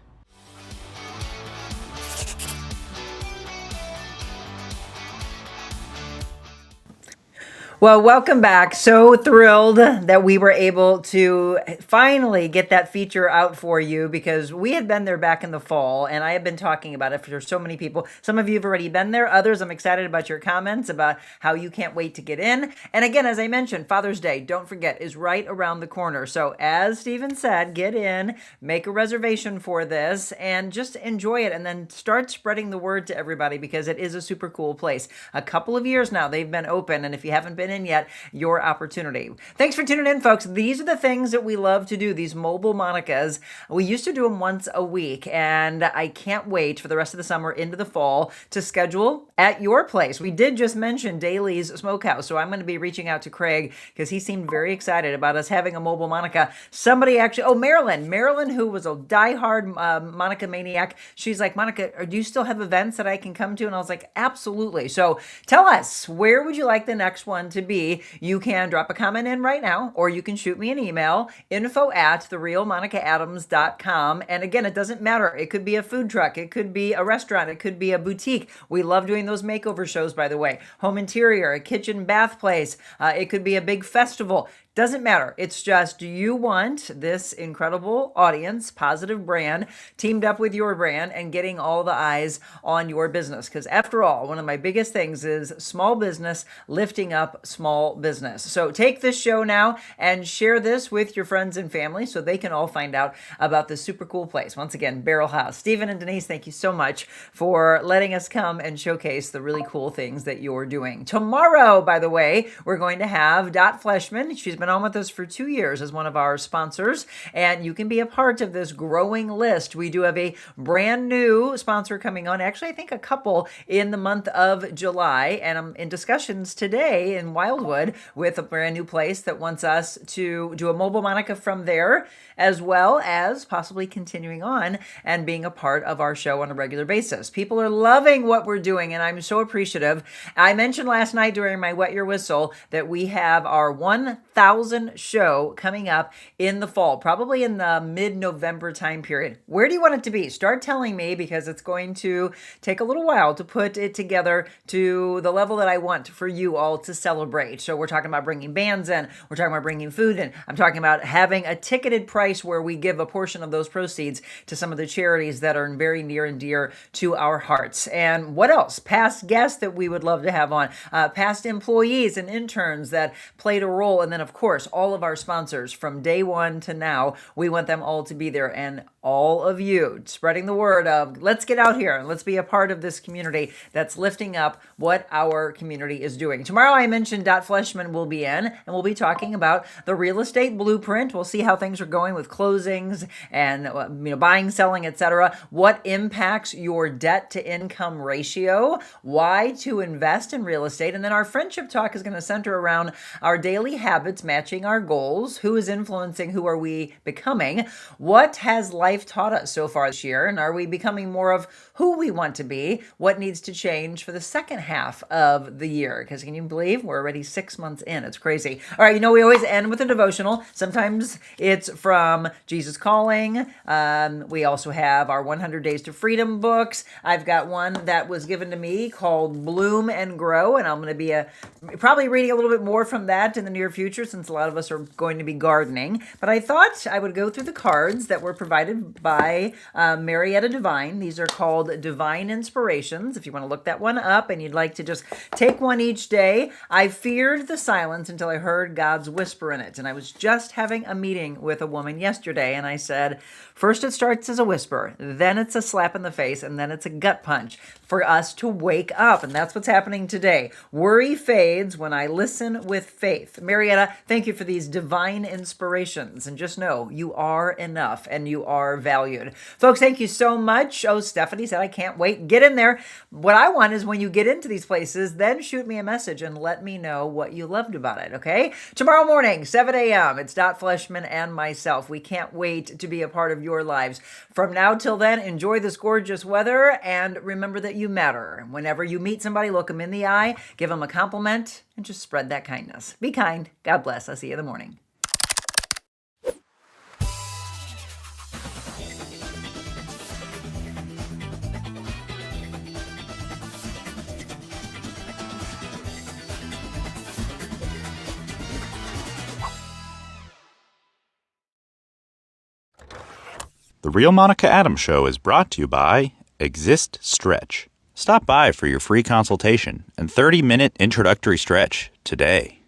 Well, welcome back. So thrilled that we were able to finally get that feature out for you because we had been there back in the fall and I have been talking about it for so many people. Some of you have already been there. Others, I'm excited about your comments about how you can't wait to get in. And again, as I mentioned, Father's Day, don't forget, is right around the corner. So as Stephen said, get in, make a reservation for this and just enjoy it and then start spreading the word to everybody because it is a super cool place. A couple of years now they've been open and if you haven't been in yet, your opportunity. Thanks for tuning in, folks. These are the things that we love to do, these mobile Monicas. We used to do them once a week, and I can't wait for the rest of the summer into the fall to schedule at your place. We did just mention Daly's Smokehouse, so I'm going to be reaching out to Craig because he seemed very excited about us having a mobile Monica. Somebody actually, Marilyn, who was a diehard Monica maniac, she's like, Monica, do you still have events that I can come to? And I was like, absolutely. So tell us, where would you like the next one to be? You can drop a comment in right now, or you can shoot me an email, info@therealmonicaadams.com. And again, it doesn't matter. It could be a food truck. It could be a restaurant. It could be a boutique. We love doing those makeover shows, by the way. Home interior, a kitchen bath place. It could be a big festival. Doesn't matter. It's just, do you want this incredible audience, positive brand, teamed up with your brand and getting all the eyes on your business? Because after all, one of my biggest things is small business, lifting up small business. So take this show now and share this with your friends and family so they can all find out about this super cool place. Once again, Barrel House. Stephen and Denise, thank you so much for letting us come and showcase the really cool things that you're doing. Tomorrow, by the way, we're going to have Dot Fleshman. She's been on with us for 2 years as one of our sponsors, and you can be a part of this growing list. We do have a brand new sponsor coming on. Actually, I think a couple in the month of July, and I'm in discussions today in Wildwood with a brand new place that wants us to do a mobile Monica from there, as well as possibly continuing on and being a part of our show on a regular basis. People are loving what we're doing, and I'm so appreciative. I mentioned last night during my Wet Your Whistle that we have our 1,000 show coming up in the fall, probably in the mid-November time period. Where do you want it to be? Start telling me because it's going to take a little while to put it together to the level that I want for you all to celebrate. So we're talking about bringing bands in. We're talking about bringing food in. I'm talking about having a ticketed price where we give a portion of those proceeds to some of the charities that are very near and dear to our hearts. And what else? Past guests that we would love to have on, past employees and interns that played a role. And then, of course, course, all of our sponsors from day one to now, we want them all to be there, and all of you spreading the word of let's get out here and let's be a part of this community that's lifting up what our community is doing. Tomorrow I mentioned Dot Fleshman will be in, and we'll be talking about the real estate blueprint. We'll see how things are going with closings and buying, selling, etc. What impacts your debt to income ratio, why to invest in real estate, and then our friendship talk is going to center around our daily habits matching our goals, who is influencing, who are we becoming, what has life taught us so far this year, and are we becoming more of who we want to be, what needs to change for the second half of the year, because can you believe we're already 6 months in? It's crazy. All right, we always end with a devotional. Sometimes it's from Jesus Calling. We also have our 100 Days to Freedom books. I've got one that was given to me called Bloom and Grow, and I'm going to be probably reading a little bit more from that in the near future since a lot of us are going to be gardening. But I thought I would go through the cards that were provided by Marietta Divine. These are called Divine Inspirations. If you want to look that one up and you'd like to just take one each day. I feared the silence until I heard God's whisper in it. And I was just having a meeting with a woman yesterday, and I said, first it starts as a whisper, then it's a slap in the face, and then it's a gut punch for us to wake up. And that's what's happening today. Worry fades when I listen with faith. Marietta, thank you for these divine inspirations. And just know you are enough and you are valued. Folks, thank you so much. Oh, Stephanie said, I can't wait. Get in there. What I want is when you get into these places, then shoot me a message and let me know what you loved about it, okay? Tomorrow morning, 7 a.m., it's Dot Fleshman and myself. We can't wait to be a part of your lives. From now till then, enjoy this gorgeous weather and remember that you matter. Whenever you meet somebody, look them in the eye, give them a compliment, and just spread that kindness. Be kind. God bless. I'll see you in the morning. The Real Monica Adams Show is brought to you by Exist Stretch. Stop by for your free consultation and 30-minute introductory stretch today.